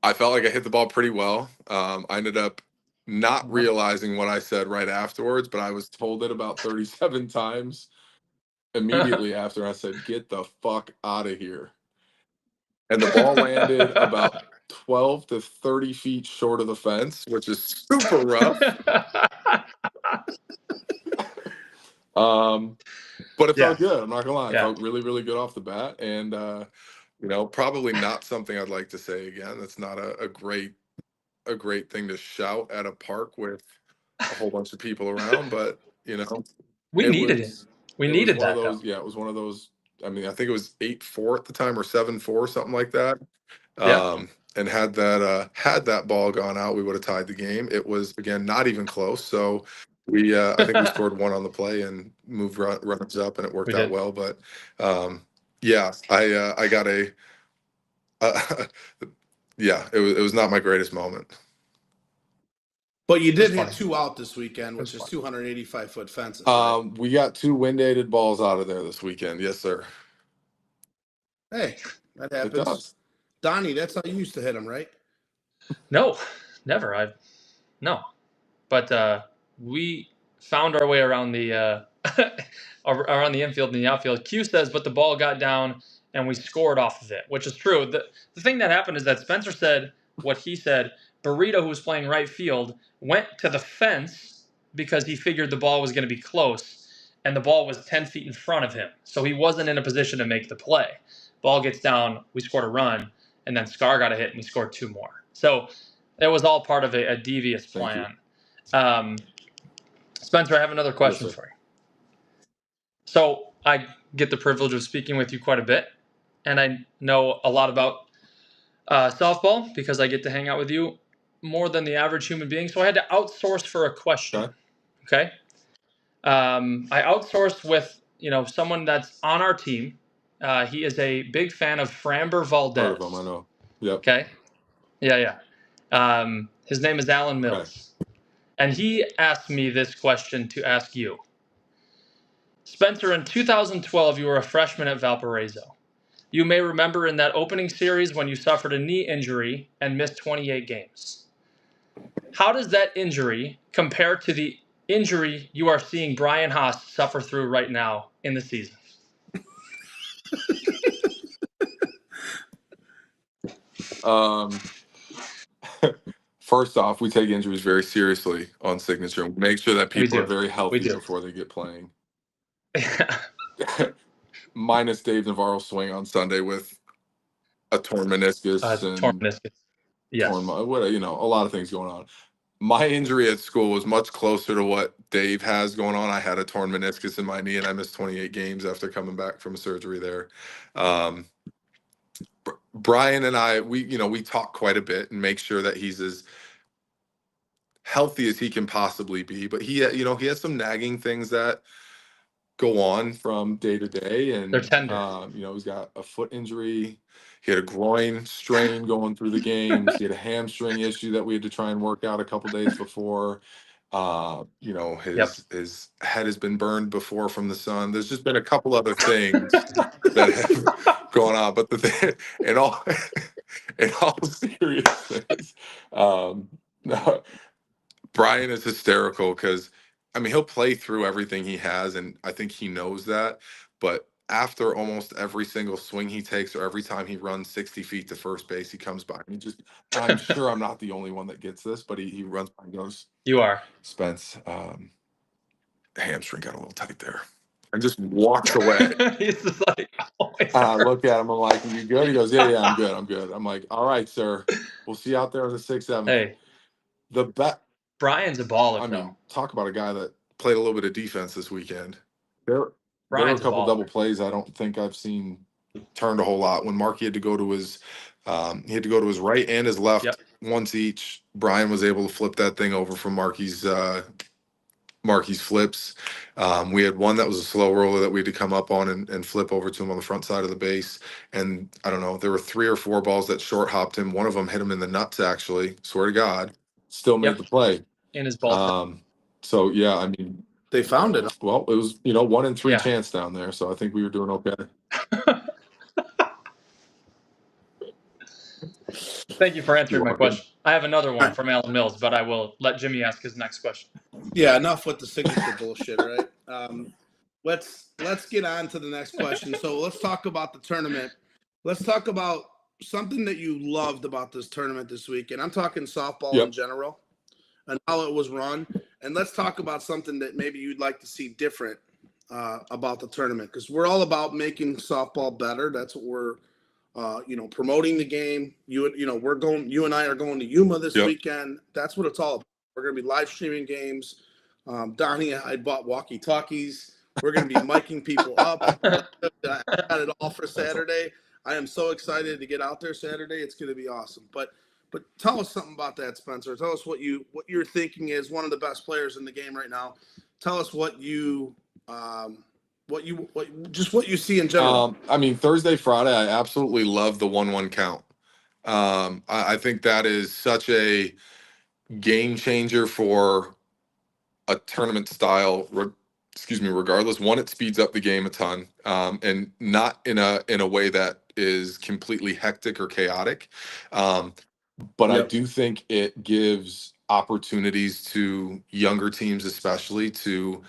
I felt like I hit the ball pretty well. I ended up not realizing what I said right afterwards, but I was told it about 37 times immediately after I said, "Get the fuck out of here." And the ball landed about 12 to 30 feet short of the fence, which is super rough. But it felt good. I'm not gonna lie. It felt really, really good off the bat. And probably not something I'd like to say again. That's not a great thing to shout at a park with a whole bunch of people around. But we needed it. We needed that. It was one of those. I mean, I think it was 8-4 at the time or 7-4, something like that. And had that ball gone out, we would have tied the game. It was, again, not even close. So I think we scored 1 on the play and moved runners up, and it worked out well. But I got it was not my greatest moment. But you did hit 2 out this weekend, which is 285-foot fences. Right? We got 2 wind-aided balls out of there this weekend. Yes, sir. Hey, that happens. It does. Donnie, that's how you used to hit them, right? No, never. No. But we found our way around the around the infield and the outfield. Q says, but the ball got down and we scored off of it, which is true. The thing that happened is that Spencer said what he said. Burrito, who was playing right field, went to the fence because he figured the ball was going to be close, and the ball was 10 feet in front of him. So he wasn't in a position to make the play. Ball gets down, we scored a run, and then Scar got a hit, and we scored 2 more. So it was all part of a devious plan. Spencer, I have another question for you. So I get the privilege of speaking with you quite a bit, and I know a lot about softball because I get to hang out with you more than the average human being. So I had to outsource for a question. Okay. I outsourced with someone that's on our team. He is a big fan of Framber Valdez. Heard of him, I know. Yep. Okay. Yeah. His name is Alan Mills. Okay. And he asked me this question to ask you. Spencer, in 2012, you were a freshman at Valparaiso. You may remember in that opening series when you suffered a knee injury and missed 28 games. How does that injury compare to the injury you are seeing Brian Haas suffer through right now in the season? First off, we take injuries very seriously on Signature. Make sure that people are very healthy before they get playing. Minus Dave Navarro's swing on Sunday with a torn meniscus torn meniscus. Yes. A lot of things going on. My injury at school was much closer to what Dave has going on. I had a torn meniscus in my knee, and I missed 28 games after coming back from surgery there. Brian and I, we talk quite a bit and make sure that he's as healthy as he can possibly be. But he has some nagging things that go on from day to day, and they're tender. He's got a foot injury. He had a groin strain going through the games. He had a hamstring issue that we had to try and work out a couple days before. You know, his head has been burned before from the sun. There's just been a couple other things that have gone on. But the thing, in all in all seriousness, no, Brian is hysterical because, I mean, he'll play through everything he has, and I think he knows that. But after almost every single swing he takes, or every time he runs 60 feet to first base, he comes by and he just, I'm sure I'm not the only one that gets this, but he runs by and goes, You are. Spence, the hamstring got a little tight there. And just walks away. He's just like, always I look at him, I'm like, "Are you good?" He goes, yeah, I'm good. I'm like, all right, sir. We'll see you out there on the 6-7. Hey, The bet. Brian's a baller, I bro. mean, talk about a guy that played a little bit of defense this weekend. There were a Brian's couple baller. double plays I don't think I've seen turned a whole lot. When Marky had to go to his right and his left once each. Brian was able to flip that thing over from Marky's flips. We had one that was a slow roller that we had to come up on and flip over to him on the front side of the base. And I don't know, there were 3 or 4 balls that short hopped him. One of them hit him in the nuts, actually. Swear to God. Still made the play. In his ball. So, yeah, I mean, They found it. well, it was, 1 in 3 chance down there. So I think we were doing okay. Thank you for answering my question. I have another one from Alan Mills, but I will let Jimmy ask his next question. Yeah, enough with the signature bullshit, right? Let's get on to the next question. So let's talk about the tournament. Let's talk about something that you loved about this tournament this week, and I'm talking softball in general and how it was run. And let's talk about something that maybe you'd like to see different about the tournament, because we're all about making softball better. That's what we're promoting the game. You and I are going to Yuma this weekend. That's what it's all about. We're going to be live streaming games. Donnie, I bought walkie-talkies. We're going to be miking people up. I got it all for Saturday. I am so excited to get out there Saturday. It's going to be awesome. But tell us something about that, Spencer. Tell us what your thinking is. One of the best players in the game right now. Tell us what you see in general. I mean, Thursday, Friday, I absolutely love the 1-1 count. I think that is such a game changer for a tournament style. Regardless, one, it speeds up the game a ton, and not in a way that is completely hectic or chaotic. But I do think it gives opportunities to younger teams, especially, to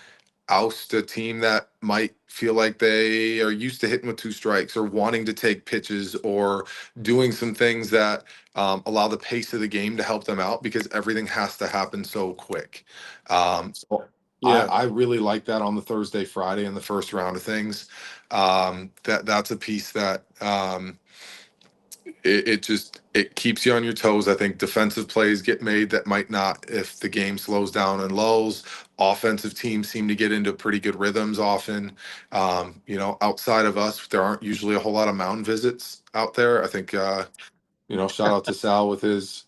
oust a team that might feel like they are used to hitting with 2 strikes, or wanting to take pitches, or doing some things that allow the pace of the game to help them out, because everything has to happen so quick. I really like that on the Thursday, Friday, in the first round of things. That's a piece that it keeps you on your toes. I think defensive plays get made that might not if the game slows down and lulls. Offensive teams seem to get into pretty good rhythms often. Outside of us, there aren't usually a whole lot of mound visits out there. I think, shout out to Sal with his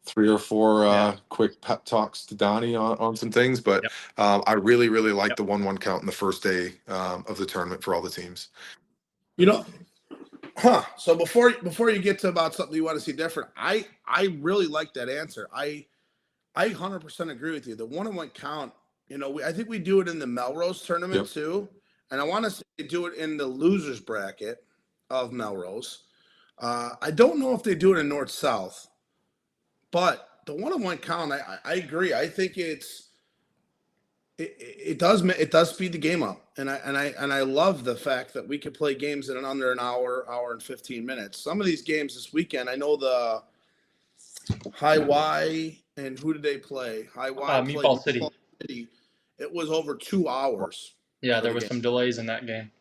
3 or 4 quick pep talks to Donnie on some things. But I really, really like the 1-1 count in the first day of the tournament for all the teams. So before you get to about something you want to see different, I really like that answer. I 100% agree with you. The 1-1 count, I think we do it in the Melrose tournament too, and I want to do it in the losers bracket of Melrose. I don't know if they do it in North South, but the 1-1 count, I agree. I think it does speed the game up, and I love the fact that we could play games in under an hour and 15 minutes. Some of these games this weekend, I know the High Y, and who did they play? High Y Meatball City. It was over 2 hours. Yeah, there was some delays in that game.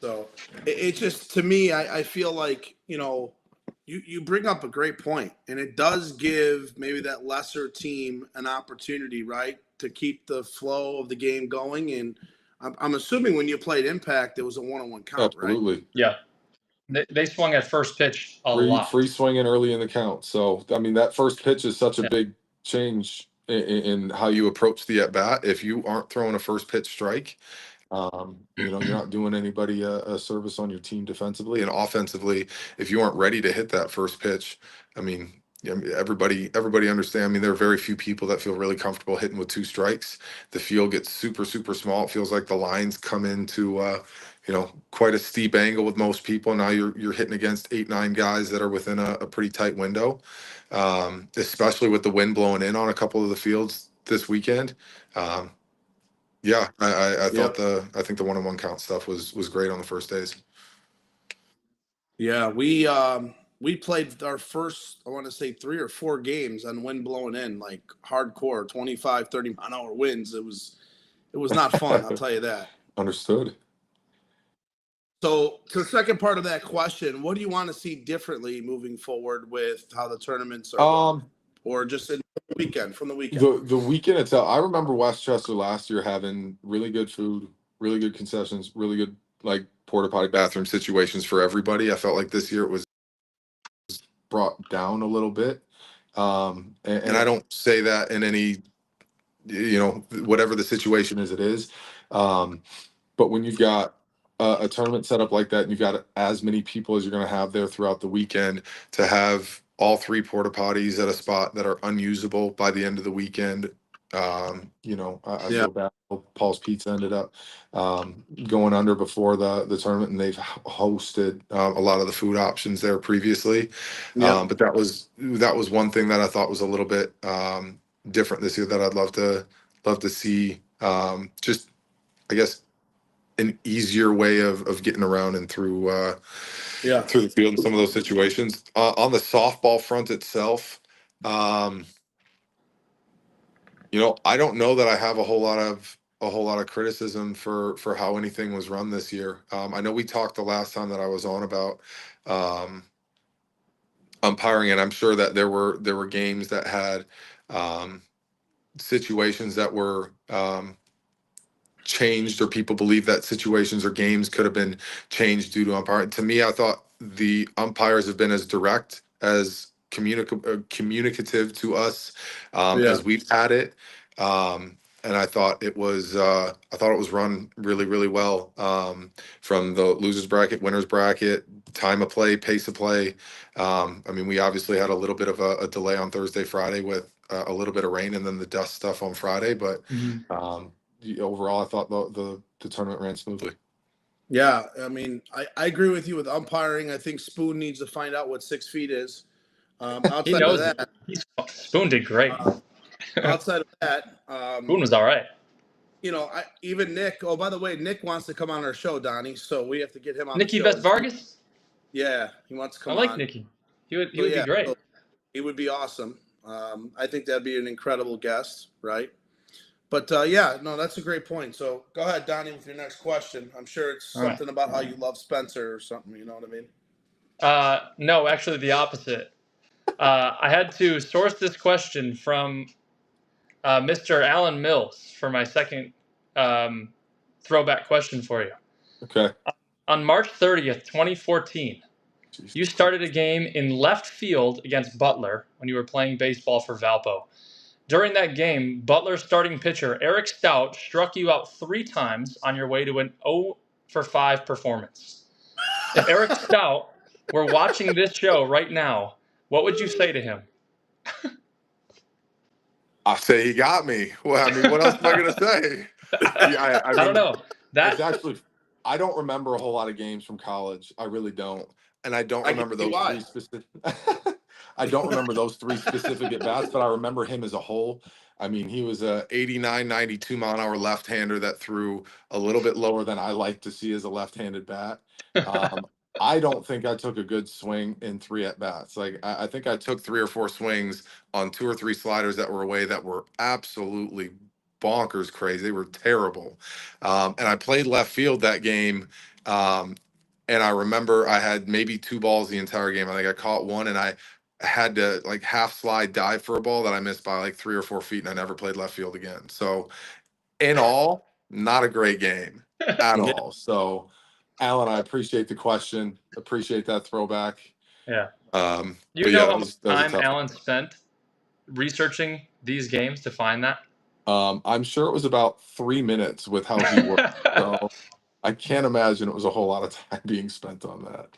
So it just, to me, I feel like you bring up a great point, and it does give maybe that lesser team an opportunity, right, to keep the flow of the game going. And I'm assuming when you played Impact, it was a 1-1 count, Absolutely. right? Yeah. They swung at first pitch a lot. Free swinging early in the count. So, I mean, that first pitch is such a big change in how you approach the at-bat. If you aren't throwing a first pitch strike, You're not doing anybody a service on your team defensively and offensively. If you aren't ready to hit that first pitch, I mean, everybody understand. I mean, there are very few people that feel really comfortable hitting with 2 strikes. The field gets super, super small. It feels like the lines come into quite a steep angle with most people. Now you're hitting against 8, 9 guys that are within a pretty tight window, especially with the wind blowing in on a couple of the fields this weekend. Yeah, I thought Yep. I think the 1-on-1 count stuff was great on the first days. Yeah, we played our first, I want to say 3 or 4 games on wind blowing in, like hardcore 25, 30-mile-an-hour winds. It was not fun, I'll tell you that. Understood. So to the second part of that question, what do you want to see differently moving forward with how the tournaments are run? Or just in the weekend, from the weekend? The weekend itself, I remember Westchester last year having really good food, really good concessions, really good like porta potty bathroom situations for everybody. I felt like this year it was brought down a little bit. And I don't say that in any, whatever the situation is, it is. But when you've got a tournament set up like that, and you've got as many people as you're going to have there throughout the weekend, to have all 3 porta potties at a spot that are unusable by the end of the weekend, I feel bad. Paul's Pizza ended up going under before the tournament, and they've hosted a lot of the food options there previously. But that was one thing that I thought was a little bit different this year that I'd love to see. Just, I guess, an easier way of getting around and through the field in some of those situations. On the softball front itself, I don't know that I have a whole lot of criticism for how anything was run this year. I know we talked the last time that I was on about umpiring, and I'm sure that there were games that had situations that were changed, or people believe that situations or games could have been changed due to umpiring. To me, I thought the umpires have been as direct, as communicative to us as we've had it. And I thought it was run really, really well, from the losers bracket, winners bracket, time of play, pace of play. I mean, we obviously had a little bit of a delay on Thursday, Friday with a little bit of rain, and then the dust stuff on Friday, but overall, I thought the tournament ran smoothly. Yeah, I mean, I agree with you with umpiring. I think Spoon needs to find out what 6 feet is. He Outside knows of that, Spoon did great. outside of that, Spoon was all right. Even Nick. Oh, by the way, Nick wants to come on our show, Donnie. So we have to get him on Nicky the show. Vargas? Yeah, he wants to come on. I like Nicky. He would be great. So he would be awesome. I think that'd be an incredible guest, right? But that's a great point. So go ahead, Donnie, with your next question. I'm sure it's something about how you love Spencer or something. You know what I mean? No, actually the opposite. I had to source this question from Mr. Alan Mills for my second throwback question for you. Okay. On March 30th, 2014, you started a game in left field against Butler when you were playing baseball for Valpo. During that game, Butler's starting pitcher, Eric Stout, struck you out 3 times on your way to an 0-for-5 performance. If Eric Stout were watching this show right now, what would you say to him? I say he got me. Well, I mean, what else am I going to say? I don't know. It's actually, I don't remember a whole lot of games from college. I really don't. And I don't remember those 3 specific. I don't remember those 3 specific at bats, but I remember him as a whole. I mean, he was a 89, 92 mile an hour left-hander that threw a little bit lower than I like to see as a left-handed bat. I don't think I took a good swing in 3 at bats. Like, I think I took 3 or 4 swings on 2 or 3 sliders that were away that were absolutely bonkers crazy. They were terrible. And I played left field that game. And I remember I had maybe 2 balls the entire game. I think I caught 1, and I had to like half slide dive for a ball that I missed by like 3 or 4 feet, and I never played left field again. So in all, not a great game at all. So Alan, I appreciate the question. Appreciate that throwback. Yeah. How much time Alan spent researching these games to find that? I'm sure it was about 3 minutes with how he worked. So I can't imagine it was a whole lot of time being spent on that.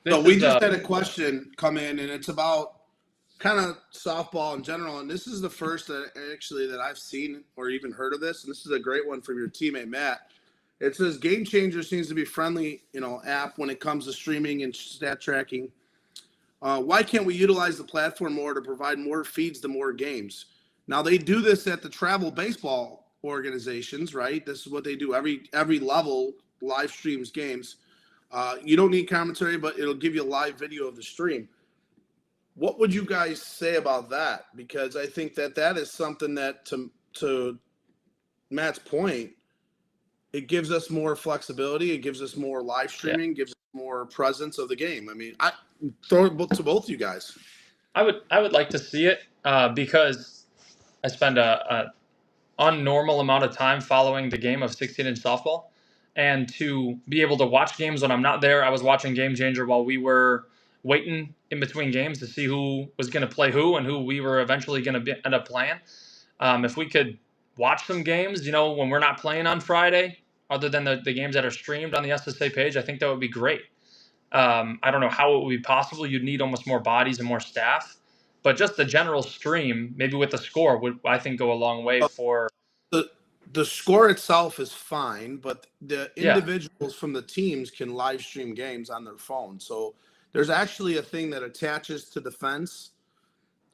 So This we is just had a question come in, and it's about kind of softball in general. And this is the first that I've seen or even heard of this. And this is a great one from your teammate Matt. It says Game Changer seems to be friendly, app when it comes to streaming and stat tracking. Why can't we utilize the platform more to provide more feeds to more games? Now they do this at the travel baseball organizations, right? This is what they do every level live streams games. You don't need commentary, but it'll give you a live video of the stream. What would you guys say about that? Because I think that is something that, to Matt's point, it gives us more flexibility. It gives us more live streaming. Gives us more presence of the game. I mean, I throw it to both you guys. I would like to see it because I spend a unnormal amount of time following the game of 16-inch softball, and to be able to watch games when I'm not there. I was watching Game Changer while we were waiting in between games to see who was going to play who and who we were eventually going to end up playing. If we could watch some games, when we're not playing on Friday, other than the games that are streamed on the SSA page, I think that would be great. I don't know how it would be possible. You'd need almost more bodies and more staff. But just the general stream, maybe with the score, would, I think, go a long way for. The score itself is fine, but the Yeah. individuals from the teams can live stream games on their phone. So there's actually a thing that attaches to the fence,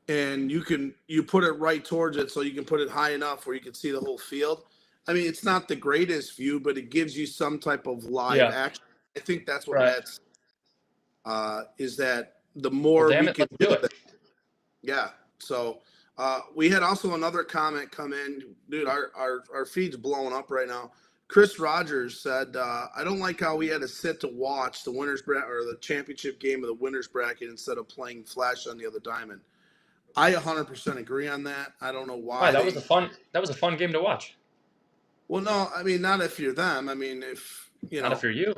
and you put it right towards it, so you can put it high enough where you can see the whole field. I mean, it's not the greatest view, but it gives you some type of live action. I think that's what Right. Matt's is that the more Well, damn we it, can let's do it. yeah. So we had also another comment come in. Dude, our feed's blowing up right now. Chris Rogers said, I don't like how we had to sit to watch the winners bracket or the championship game of the winners bracket instead of playing flash on the other diamond. I 100% agree on that. I don't know why. Right, that was a fun game to watch. Well, no, I mean, not if you're them. I mean, if Not if you're you.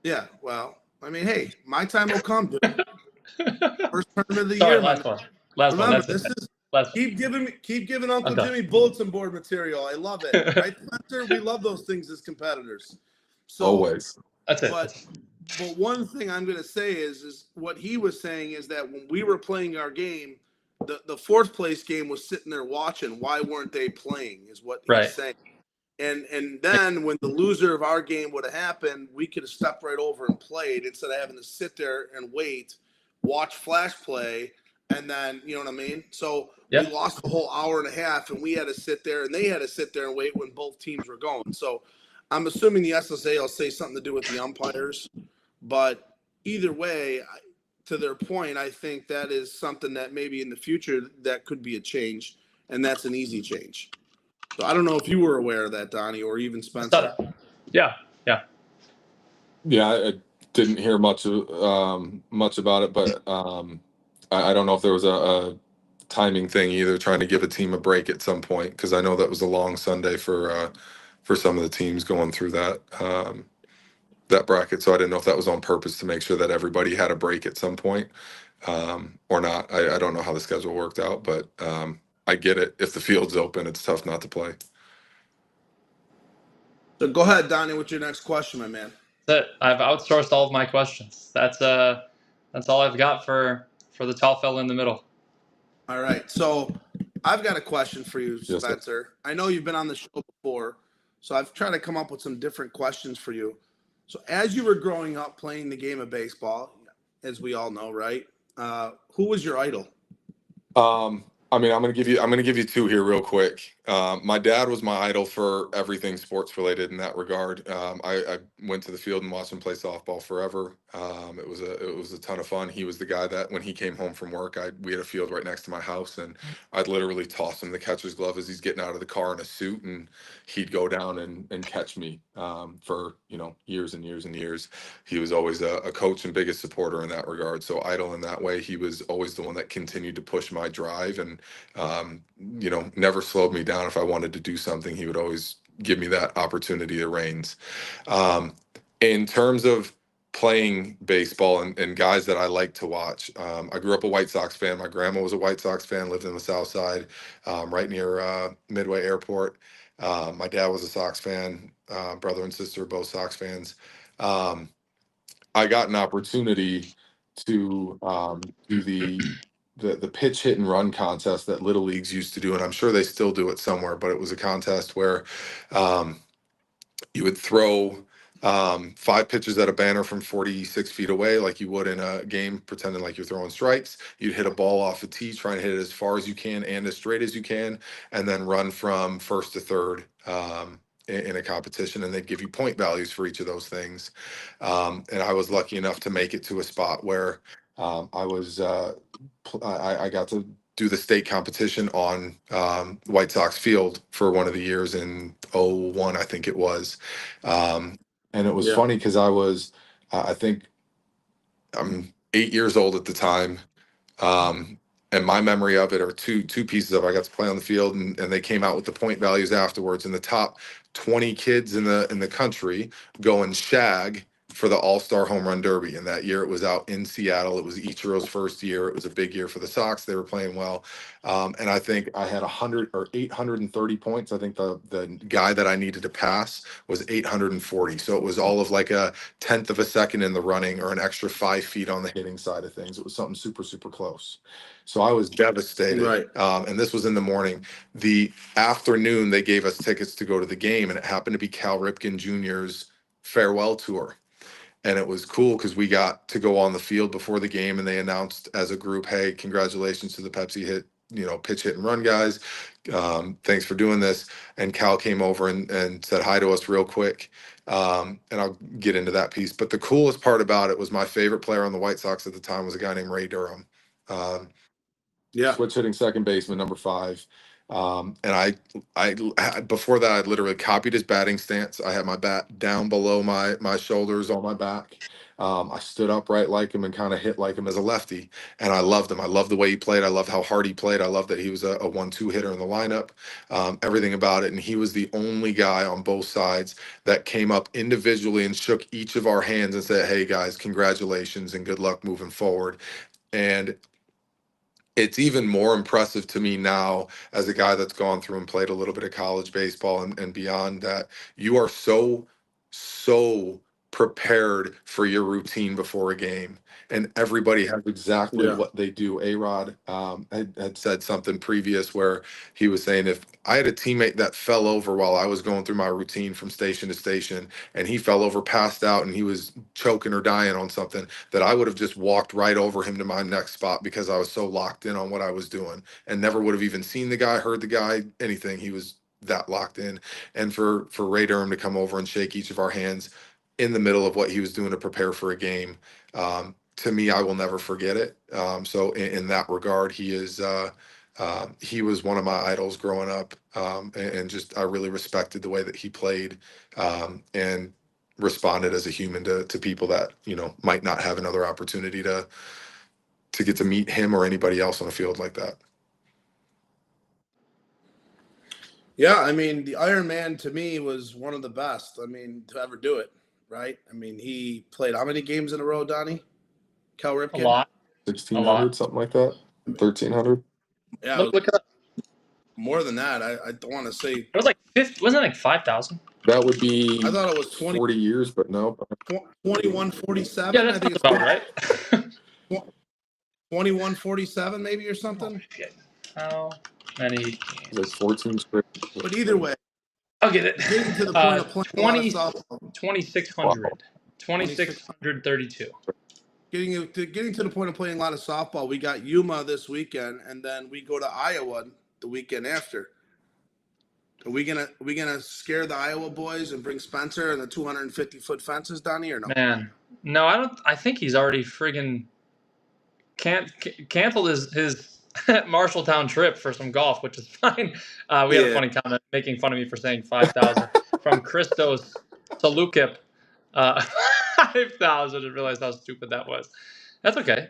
Yeah, well, I mean, hey, my time will come, dude. First tournament of the Sorry, year. last one. Last Remember, one. That's this it. is Last keep giving Uncle I'm done. Jimmy bulletin board material. I love it. Right, Spencer? We love those things as competitors. So Always. That's it. But one thing I'm going to say is what he was saying is that when we were playing our game, the fourth place game was sitting there watching. Why weren't they playing? Is what he's saying. And then when the loser of our game would have happened, we could have stepped right over and played instead of having to sit there and wait, watch flash play, and then, you know what I mean? So we lost a whole hour and a half, and we had to sit there, and they had to sit there and wait when both teams were going. So I'm assuming the SSA will say something to do with the umpires. But either way, to their point, I think that is something that maybe in the future that could be a change, and that's an easy change. So I don't know if you were aware of that, Donnie, or even Spencer. Yeah. I didn't hear much about it, but I don't know if there was a timing thing either, trying to give a team a break at some point, because I know that was a long Sunday for some of the teams going through that bracket. So I didn't know if that was on purpose to make sure that everybody had a break at some point or not. I don't know how the schedule worked out, but I get it. If the field's open, it's tough not to play. So go ahead, Donnie, what's your next question, my man? That's it. I've outsourced all of my questions. That's all I've got for the tall fella in the middle. All right. So I've got a question for you, Spencer. Yes, I know you've been on the show before, so I've tried to come up with some different questions for you. So as you were growing up playing the game of baseball, as we all know, right? Who was your idol? I mean, I'm gonna give you two here real quick. My dad was my idol for everything sports related in that regard. I went to the field and watched him play softball forever. It was a ton of fun. He was the guy that when he came home from work, we had a field right next to my house, and I'd literally toss him the catcher's glove as he's getting out of the car in a suit, and he'd go down and catch me for years and years and years. He was always a coach and biggest supporter in that regard. So idol in that way. He was always the one that continued to push my drive and never slowed me down. If I wanted to do something, he would always give me that opportunity to reins. In terms of playing baseball and guys that I like to watch. I grew up a White Sox fan. My grandma was a White Sox fan, lived in the South Side, right near Midway Airport. My dad was a Sox fan. Brother and sister, both Sox fans. Um, I got an opportunity to do the pitch hit and run contest that little leagues used to do, and I'm sure they still do it somewhere. But it was a contest where you would throw 5 pitches at a banner from 46 feet away, like you would in a game, pretending like you're throwing strikes. You'd hit a ball off a tee, try and hit it as far as you can and as straight as you can, and then run from first to third in a competition. And they'd give you point values for each of those things. And I was lucky enough to make it to a spot where I got to do the state competition on White Sox field for one of the years in '01, I think it was. And it was Yeah. funny because I think I'm 8 years old at the time. And my memory of it are two pieces of it. I got to play on the field, and they came out with the point values afterwards. And the top 20 kids in the country go and shag for the All-Star Home Run Derby. And that year it was out in Seattle. It was Ichiro's first year. It was a big year for the Sox. They were playing well. And I think I had 100 or 830 points. I think the guy that I needed to pass was 840. So it was all of like a tenth of a second in the running or an extra 5 feet on the hitting side of things. It was something super, super close. So I was devastated. Right. And this was in the morning. The afternoon, they gave us tickets to go to the game, and it happened to be Cal Ripken Jr.'s farewell tour. And it was cool because we got to go on the field before the game, and they announced as a group, "Hey, congratulations to the Pepsi pitch hit and run guys. Thanks for doing this." And Cal came over and said hi to us real quick. And I'll get into that piece. But the coolest part about it was my favorite player on the White Sox at the time was a guy named Ray Durham. Yeah. Switch hitting second baseman, number 5. And I before that, I'd literally copied his batting stance. I had my bat down below my shoulders on my back. I stood upright like him and kind of hit like him as a lefty. And I loved him. I loved the way he played. I loved how hard he played. I loved that he was a 1-2 hitter in the lineup. Everything about it. And he was the only guy on both sides that came up individually and shook each of our hands and said, "Hey guys, congratulations and good luck moving forward." And it's even more impressive to me now as a guy that's gone through and played a little bit of college baseball and beyond, that you are so prepared for your routine before a game, and everybody has exactly Yeah. what they do. A-Rod had said something previous where he was saying, if I had a teammate that fell over while I was going through my routine from station to station, and he fell over, passed out, and he was choking or dying on something, that I would have just walked right over him to my next spot because I was so locked in on what I was doing, and never would have even seen the guy, heard the guy, anything. He was that locked in. And for Ray Durham to come over and shake each of our hands in the middle of what he was doing to prepare for a game, to me, I will never forget it. So in that regard, he was one of my idols growing up, and just I really respected the way that he played, and responded as a human to people that might not have another opportunity to get to meet him or anybody else on a field like that. Yeah, I mean, the Iron Man to me was one of the best. I mean, to ever do it, right? I mean, he played how many games in a row, Donnie? Cal A Ripken? lot. 1,600, something like that. 1,300. Yeah, Look it up. more than that. I don't want to say. It was like 50, wasn't it like 5,000? That would be I thought it was 20, 40 years, but no. 2147. Yeah, that I think sounds it's about right. 2147 maybe or something. Shit. How many It was like 14 straight. But either way, I'll get it. getting to the point of playing a lot of softball. 2,600. Wow. 2,632. Getting to the point of playing a lot of softball. We got Yuma this weekend, and then we go to Iowa the weekend after. Are we gonna scare the Iowa boys and bring Spencer and the 250-foot fences, Donnie, or no? Man, no, I don't. I think he's already friggin' canceled his Marshalltown trip for some golf, which is fine. We had a funny comment making fun of me for saying 5,000 from Christos to Lukip. 5,000. and realized how stupid that was. That's okay.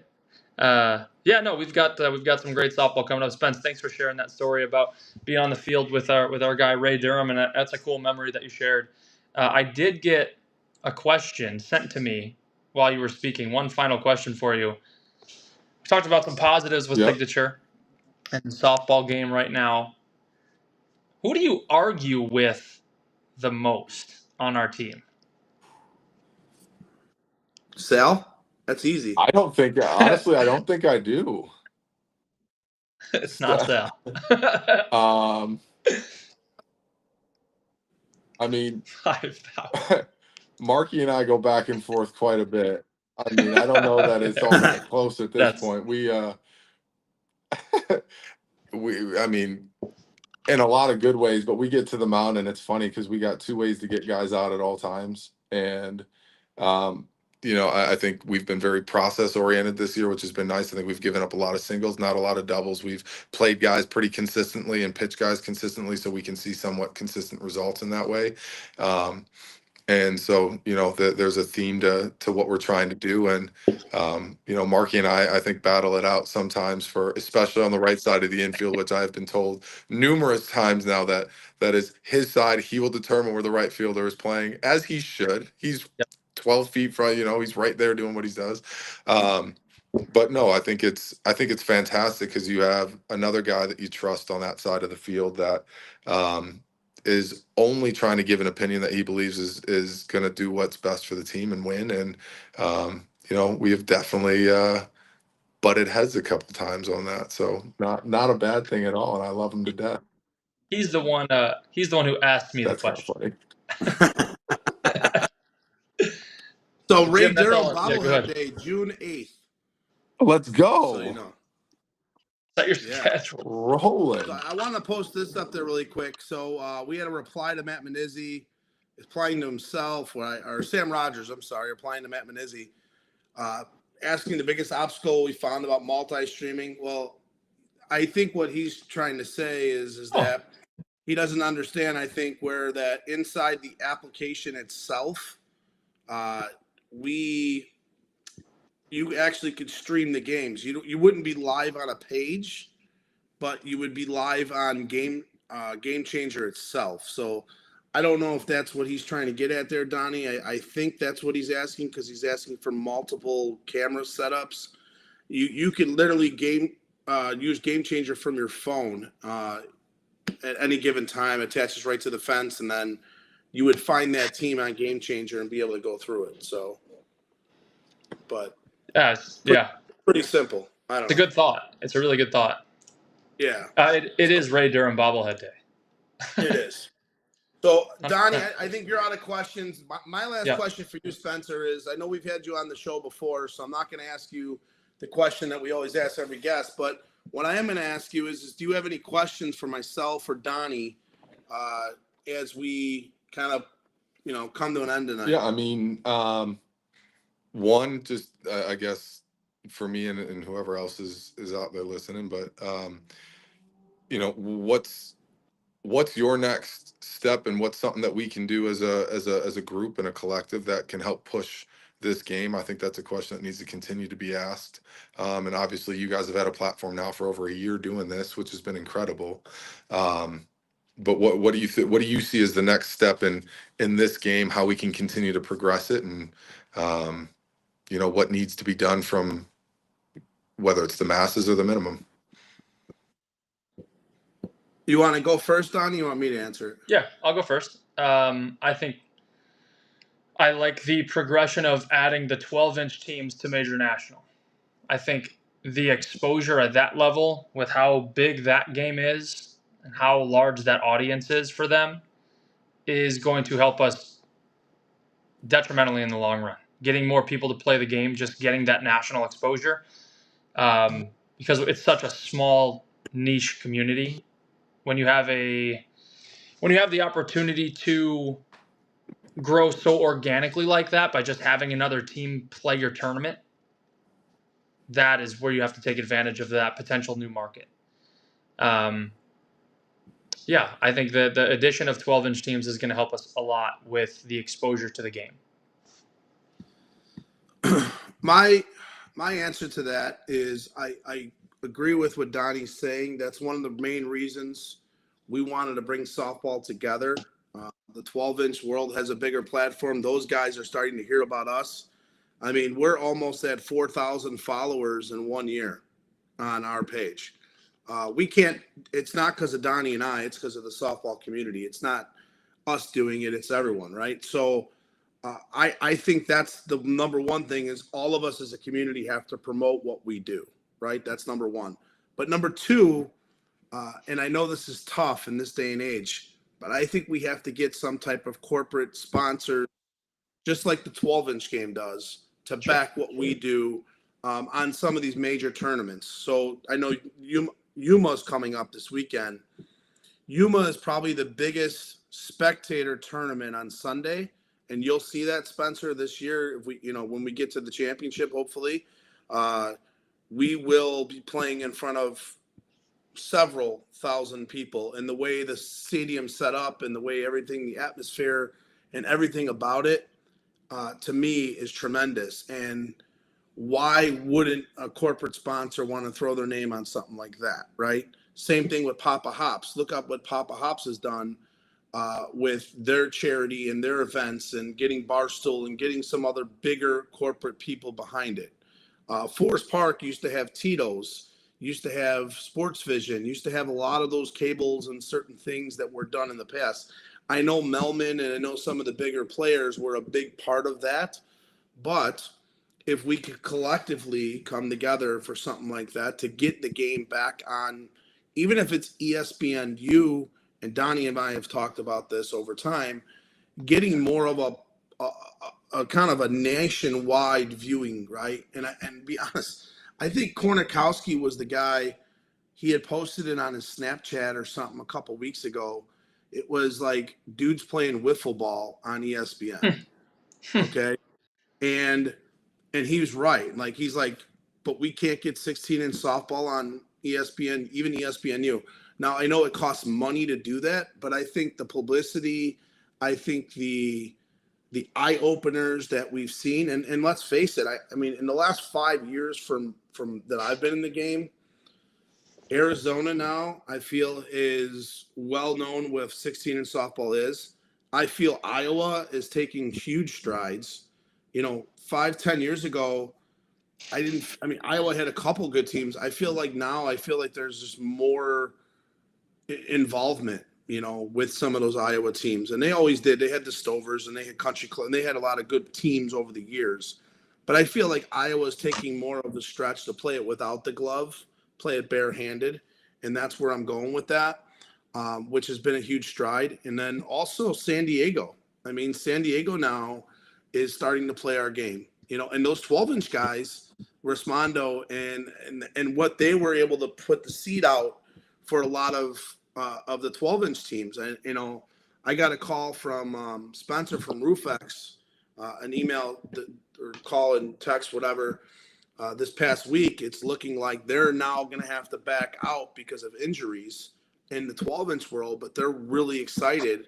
Yeah, no, we've got some great softball coming up. Spence, thanks for sharing that story about being on the field with our guy Ray Durham, and that's a cool memory that you shared. I did get a question sent to me while you were speaking. One final question for you. We talked about some positives with Yep. signature and the softball game right now. Who do you argue with the most on our team? Sal, that's easy. I don't think, honestly, I don't think I do. It's not Sal. Um, I mean, 5,000. Marky and I go back and forth quite a bit. I mean, I don't know that it's all that close at this That's point. I mean, in a lot of good ways, but we get to the mound and it's funny because we got two ways to get guys out at all times. And, um, I think we've been very process oriented this year, which has been nice. I think we've given up a lot of singles, not a lot of doubles. We've played guys pretty consistently and pitched guys consistently, so we can see somewhat consistent results in that way. And so, there's a theme to what we're trying to do. And, Marky and I think battle it out sometimes especially on the right side of the infield, which I have been told numerous times now that is his side. He will determine where the right fielder is playing, as he should. He's 12 feet from, he's right there doing what he does. But no, I think it's fantastic because you have another guy that you trust on that side of the field that, is only trying to give an opinion that he believes is going to do what's best for the team and win. And we have definitely butted heads a couple times on that, so not a bad thing at all. And I love him to death. he's the one. He's the one who asked me the That's kind of question. funny. So Ray Jim, that's Durham all. Yeah, go bobblehead ahead. day, June 8th. Let's go. So you know. Set your Yeah. schedule. Rolling. So I want to post this up there really quick. So we had a reply to Matt Manizzi, applying to himself, or Sam Rogers, I'm sorry, applying to Matt Manizzi, asking the biggest obstacle we found about multi-streaming. Well, I think what he's trying to say is that he doesn't understand, I think, where that inside the application itself, you actually could stream the games. You wouldn't be live on a page, but you would be live on Game Changer itself. So I don't know if that's what he's trying to get at there, Donnie. I think that's what he's asking, because he's asking for multiple camera setups. You can literally use Game Changer from your phone at any given time, attaches right to the fence, and then you would find that team on Game Changer and be able to go through it. So, but pretty simple. I don't know. It's a good thought. It's a really good thought. Yeah. It is Ray Durham bobblehead day. It is. So, Donnie, I think you're out of questions. My last question for you, Spencer, is I know we've had you on the show before, so I'm not going to ask you the question that we always ask every guest. But what I am going to ask you is do you have any questions for myself or Donnie as we kind of, come to an end tonight? Yeah, I mean, one, just I guess for me and whoever else is out there listening, but what's your next step, and what's something that we can do as a group and a collective that can help push this game? I think that's a question that needs to continue to be asked. And obviously you guys have had a platform now for over a year doing this, which has been incredible. But what do you see as the next step in this game, how we can continue to progress it, and what needs to be done from whether it's the masses or the minimum? You want to go first, Donnie? You want me to answer it? Yeah, I'll go first. I think I like the progression of adding the 12-inch teams to Major National. I think the exposure at that level, with how big that game is and how large that audience is for them, is going to help us detrimentally in the long run. Getting more people to play the game, just getting that national exposure, because it's such a small niche community. When you have the opportunity to grow so organically like that by just having another team play your tournament, that is where you have to take advantage of that potential new market. I think the addition of 12-inch teams is going to help us a lot with the exposure to the game. My answer to that is I agree with what Donnie's saying. That's one of the main reasons we wanted to bring softball together. The 12-inch world has a bigger platform. Those guys are starting to hear about us. I mean, we're almost at 4,000 followers in 1 year on our page. We can't, it's not because of Donnie and I, it's because of the softball community. It's not us doing it, it's everyone, right? So I think that's the number one thing is all of us as a community have to promote what we do, right? That's number one. But number two, and I know this is tough in this day and age, but I think we have to get some type of corporate sponsor, just like the 12-inch game does, to back what we do on some of these major tournaments. So I know Yuma's coming up this weekend. Yuma is probably the biggest spectator tournament on Sunday, and you'll see that, Spencer, this year. If we, when we get to the championship, hopefully, we will be playing in front of several thousand people. And the way the stadium's set up, and the way everything, the atmosphere, and everything about it, to me, is tremendous. And why wouldn't a corporate sponsor want to throw their name on something like that, right? Same thing with Papa Hops. Look up what Papa Hops has done with their charity and their events, and getting Barstool and getting some other bigger corporate people behind it. Forest Park used to have Tito's, used to have Sports Vision, used to have a lot of those cables and certain things that were done in the past. I know Melman and I know some of the bigger players were a big part of that, but if we could collectively come together for something like that to get the game back on, even if it's ESPNU, and Donnie and I have talked about this over time, getting more of a kind of a nationwide viewing, right? And be honest, I think Kornikowski was the guy. He had posted it on his Snapchat or something a couple weeks ago. It was like dudes playing wiffle ball on ESPN. Okay. And he was right. Like, he's like, but we can't get 16-inch softball on ESPN, even ESPNU. Now, I know it costs money to do that, but I think the publicity, I think the eye openers that we've seen, and let's face it, I mean, in the last 5 years from that I've been in the game, Arizona now, I feel, is well known with 16-inch softball is. I feel Iowa is taking huge strides. 5-10 years ago, Iowa had a couple good teams. I feel like there's just more involvement, with some of those Iowa teams. And they always did. They had the Stovers and they had Country Club, and they had a lot of good teams over the years. But I feel like Iowa's taking more of the stretch to play it without the glove, play it barehanded. And that's where I'm going with that, which has been a huge stride. And then also San Diego. I mean, San Diego now is starting to play our game, and those 12-inch guys, Resmondo and what they were able to put the seed out for a lot of the 12-inch teams. And, I got a call from Spencer from Roofex, an email or call and text, whatever, this past week. It's looking like they're now going to have to back out because of injuries in the 12-inch world, but they're really excited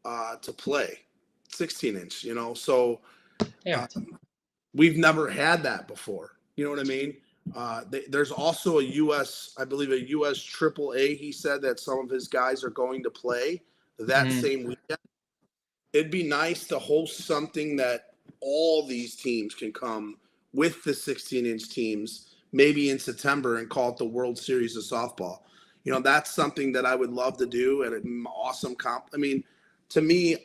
to play 16-inch, so we've never had that before. You know what I mean? There's also I believe a U.S. AAA. He said that some of his guys are going to play that same weekend. It'd be nice to host something that all these teams can come with the 16-inch teams, maybe in September, and call it the World Series of Softball. That's something that I would love to do, and an awesome comp. I mean, to me,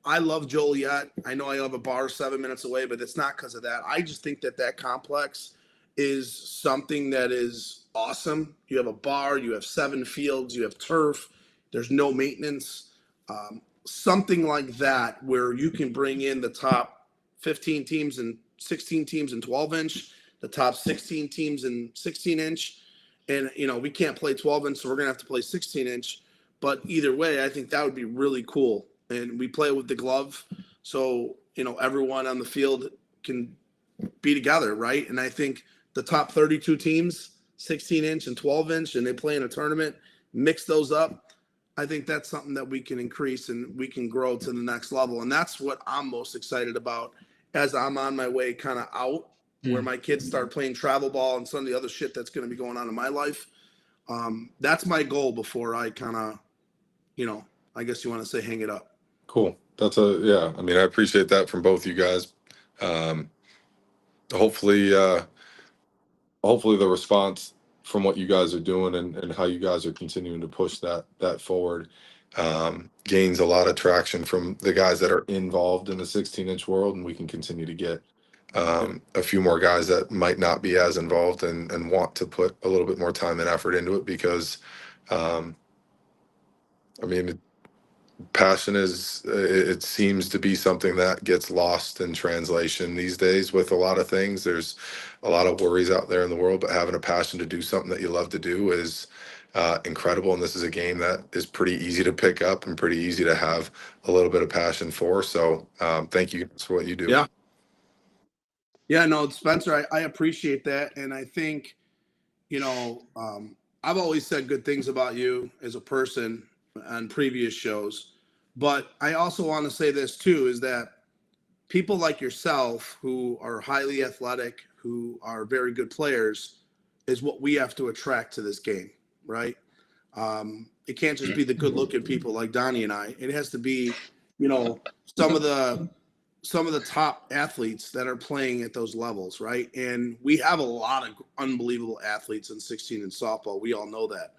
I love Joliet. I know I have a bar 7 minutes away, but it's not because of that. I just think that complex is something that is awesome. You have a bar, you have 7 fields, you have turf, there's no maintenance. Something like that where you can bring in the top 15 teams and 16 teams in 12-inch, the top 16 teams in 16-inch. And, we can't play 12-inch, so we're going to have to play 16-inch. But either way, I think that would be really cool. And we play with the glove, so everyone on the field can be together, right? And I think the top 32 teams, 16-inch and 12-inch, and they play in a tournament, mix those up. I think that's something that we can increase and we can grow to the next level. And that's what I'm most excited about as I'm on my way kind of out, where my kids start playing travel ball and some of the other shit that's going to be going on in my life. That's my goal before I kind of, I guess you want to say hang it up. Cool. I appreciate that from both you guys. hopefully, hopefully the response from what you guys are doing and how you guys are continuing to push that forward gains a lot of traction from the guys that are involved in the 16-inch world, and we can continue to get a few more guys that might not be as involved and want to put a little bit more time and effort into it, because I mean, passion is it seems to be something that gets lost in translation these days with a lot of things. There's a lot of worries out there in the world, but having a passion to do something that you love to do is incredible. And this is a game that is pretty easy to pick up and pretty easy to have a little bit of passion for. So thank you for what you do. Yeah, no, Spencer, I appreciate that. And I think, I've always said good things about you as a person on previous shows. But I also want to say this too, is that people like yourself who are highly athletic, who are very good players, is what we have to attract to this game, right? It can't just be the good looking people like Donnie and I. It has to be, some of the top athletes that are playing at those levels, right? And we have a lot of unbelievable athletes in 16 in softball. We all know that.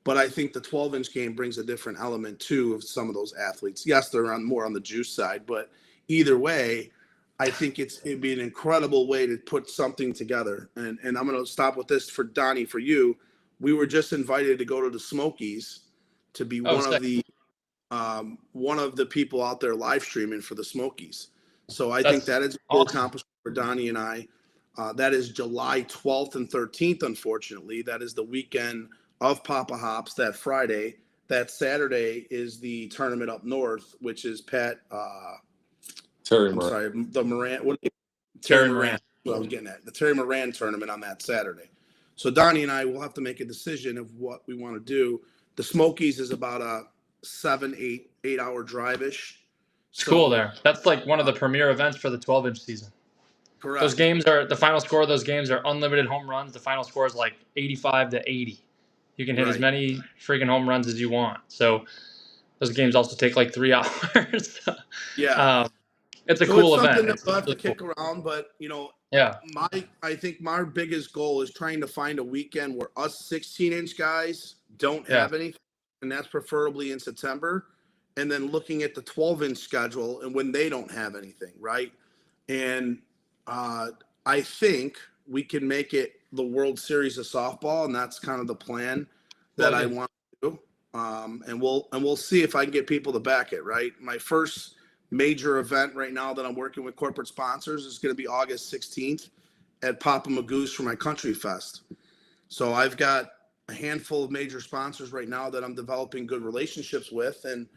But I think the 12-inch game brings a different element too of some of those athletes. Yes, they're more on the juice side, but either way, I think it'd be an incredible way to put something together. And I'm going to stop with this for Donnie, for you. We were just invited to go to the Smokies to be one of the people out there live streaming for the Smokies. So I think that is a cool accomplishment for Donnie and I. That is July 12th and 13th, unfortunately. That is the weekend of Papa Hops, that Friday. That Saturday is the tournament up north, which is the Moran. Terry Moran. What I was getting at. The Terry Moran tournament on that Saturday. So Donnie and I will have to make a decision of what we want to do. The Smokies is about a 8 hour drive-ish. It's cool there. That's like one of the premier events for the 12-inch season. Correct. Those games the final score of those games are unlimited home runs. The final score is like 85-80. You can hit as many freaking home runs as you want. So those games also take like 3 hours. Yeah. It's a cool event. Something that we'll have to kick around, but I think my biggest goal is trying to find a weekend where us 16-inch guys don't have anything, and that's preferably in September, and then looking at the 12-inch schedule and when they don't have anything, right? And I think we can make it the World Series of softball, and that's kind of the plan that I want to do. And we'll see if I can get people to back it, right? My first major event right now that I'm working with corporate sponsors is going to be August 16th at Papa Magoo's for my Country Fest. So I've got a handful of major sponsors right now that I'm developing good relationships with. And,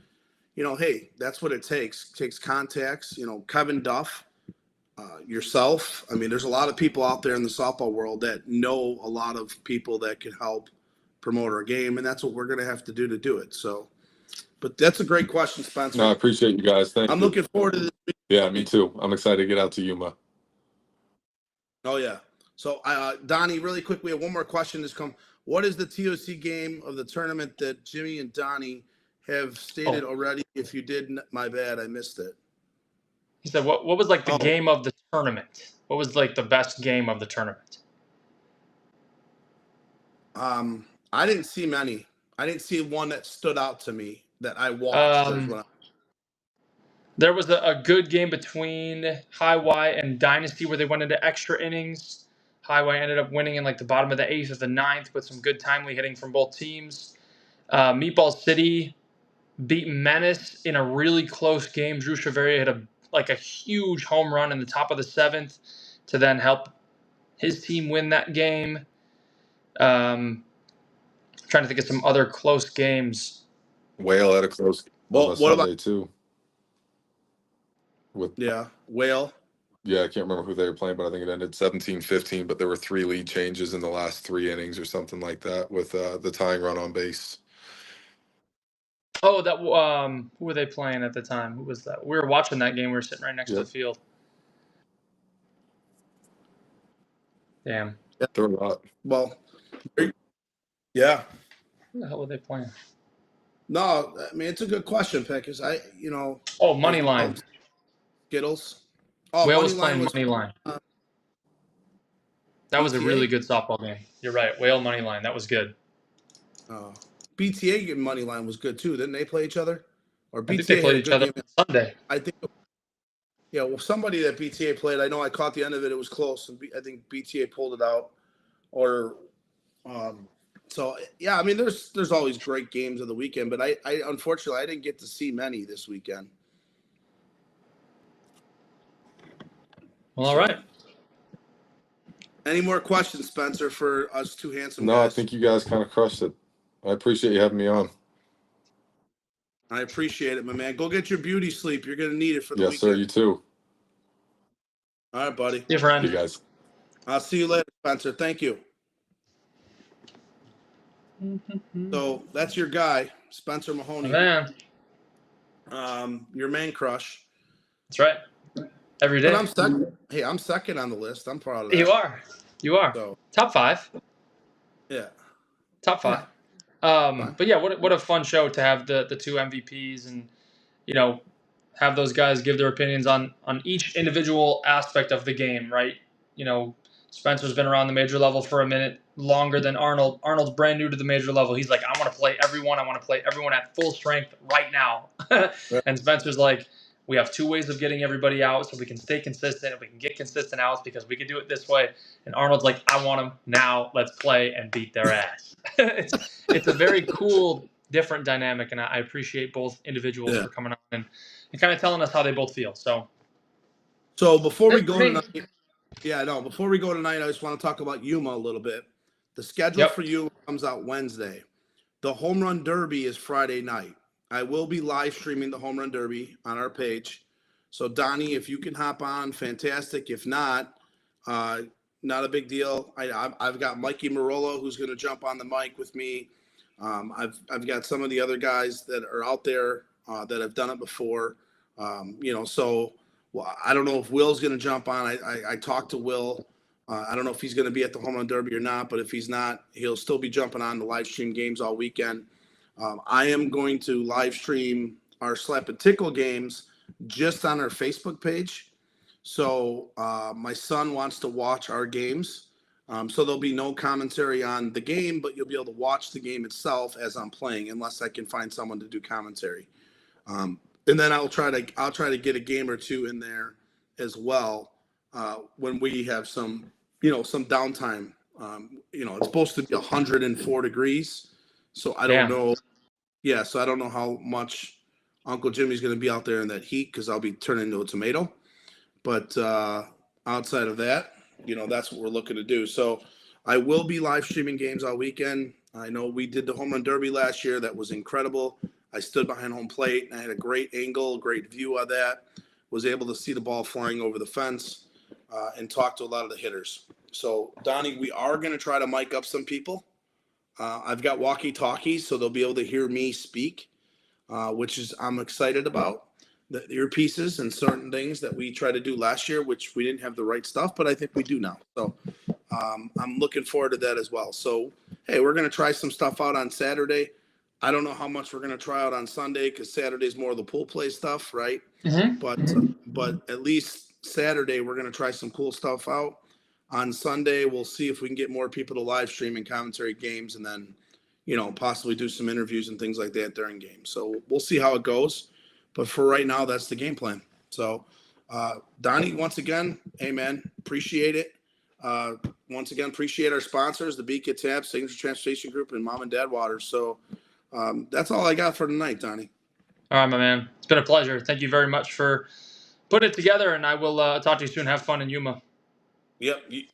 hey, that's what it takes. It takes contacts, Kevin Duff, yourself. I mean, there's a lot of people out there in the softball world that know a lot of people that can help promote our game. And that's what we're going to have to do it. So, but that's a great question, Spencer. No, I appreciate you guys. Thank you. I'm looking forward to this. Yeah, me too. I'm excited to get out to Yuma. Oh, yeah. So, Donnie, really quick, we have one more question that's come. What is the TOC game of the tournament that Jimmy and Donnie have stated already? If you did, my bad, I missed it. He said, what was like the game of the tournament? What was like the best game of the tournament? I didn't see many. I didn't see one that stood out to me that I watched. There was a good game between High Y and Dynasty where they went into extra innings. High Y ended up winning in like the bottom of the 8th or the 9th with some good timely hitting from both teams. Meatball City beat Menace in a really close game. Drew Chaveria hit a huge home run in the top of the 7th to then help his team win that game. Trying to think of some other close games. Whale had a close game on Sunday too. Whale. Yeah, I can't remember who they were playing, but I think it ended 17-15. But there were 3 lead changes in the last 3 innings or something like that with the tying run on base. Oh, that who were they playing at the time? Who was that? We were watching that game. We were sitting right next to the field. Damn. There were a lot. Well, yeah. Who the hell were they playing? No, I mean, it's a good question, Peckers. Oh, money line. Skittles. Whale was playing money line. That was a BTA? really good softball game. You're right. Whale money line. That was good. BTA money line was good too. Didn't they play each other? Or I think they BTA had played a each good other game. on Sunday. I think. Yeah, well, somebody that BTA played, I know I caught the end of it. It was close, and I think BTA pulled it out. Or, so yeah, I mean, there's always great games of the weekend, but I unfortunately I didn't get to see many this weekend. Well, all right. Any more questions, Spencer, for us two handsome No, guys? I think you guys kind of crushed it. I appreciate you having me on. I appreciate it, my man. Go get your beauty sleep. You're gonna need it for the Yes, sir. weekend. You too. All right, buddy. See you, friend. You guys. I'll see you later, Spencer. Thank you. So that's your guy, Spencer Mahoney. Man. Your man crush. That's right. Every day. But I'm second. Hey, I'm second on the list. I'm proud of that. You are. You are. So, Top 5. yeah. Top 5. But yeah, what a fun show to have the two MVPs and, you know, have those guys give their opinions on each individual aspect of the game, right? You know, Spencer's been around the major level for a minute longer than Arnold. Arnold's brand new to the major level. He's like, I want to play everyone. I want to play everyone at full strength right now. And Spencer's like, we have 2 ways of getting everybody out so we can stay consistent and we can get consistent outs because we can do it this way. And Arnold's like, I want them now. Let's play and beat their ass. It's a very cool, different dynamic, and I appreciate both individuals for coming on and kind of telling us how they both feel. So Before we go tonight, before we go tonight, I just want to talk about Yuma a little bit. The schedule for Yuma comes out Wednesday. The Home Run Derby is Friday night. I will be live streaming the Home Run Derby on our page. So Donnie, if you can hop on, fantastic. If not, not a big deal. I've got Mikey Marolo who's going to jump on the mic with me. I've got some of the other guys that are out there that have done it before. So I don't know if Will's going to jump on. I talked to Will. I don't know if he's going to be at the Home Run Derby or not, but if he's not, he'll still be jumping on the live stream games all weekend. I am going to live stream our Slap and Tickle games just on our Facebook page. So my son wants to watch our games. So there'll be no commentary on the game, but you'll be able to watch the game itself as I'm playing, unless I can find someone to do commentary. And then I'll try to get a game or two in there as well when we have some downtime. It's supposed to be 104 degrees, so I don't know. Yeah, so I don't know how much Uncle Jimmy's going to be out there in that heat because I'll be turning into a tomato. But outside of that, that's what we're looking to do. So I will be live streaming games all weekend. I know we did the Home Run Derby last year. That was incredible. I stood behind home plate, and I had a great angle, great view of that. Was able to see the ball flying over the fence and talk to a lot of the hitters. So, Donnie, we are going to try to mic up some people. I've got walkie-talkies, so they'll be able to hear me speak, which is I'm excited about. The earpieces and certain things that we tried to do last year, which we didn't have the right stuff, but I think we do now. So I'm looking forward to that as well. So, hey, we're going to try some stuff out on Saturday. I don't know how much we're going to try out on Sunday because Saturday's more of the pool play stuff, right? Mm-hmm. But at least Saturday we're going to try some cool stuff out. On Sunday, we'll see if we can get more people to live stream and commentary games and then, possibly do some interviews and things like that during games. So we'll see how it goes. But for right now, that's the game plan. So, Donnie, once again, hey, man, appreciate it. Once again, appreciate our sponsors, the Beat It Tab, Signature Transportation Group, and Mom and Dad Waters. So that's all I got for tonight, Donnie. All right, my man. It's been a pleasure. Thank you very much for putting it together, and I will talk to you soon. Have fun in Yuma. Yep. Thank you.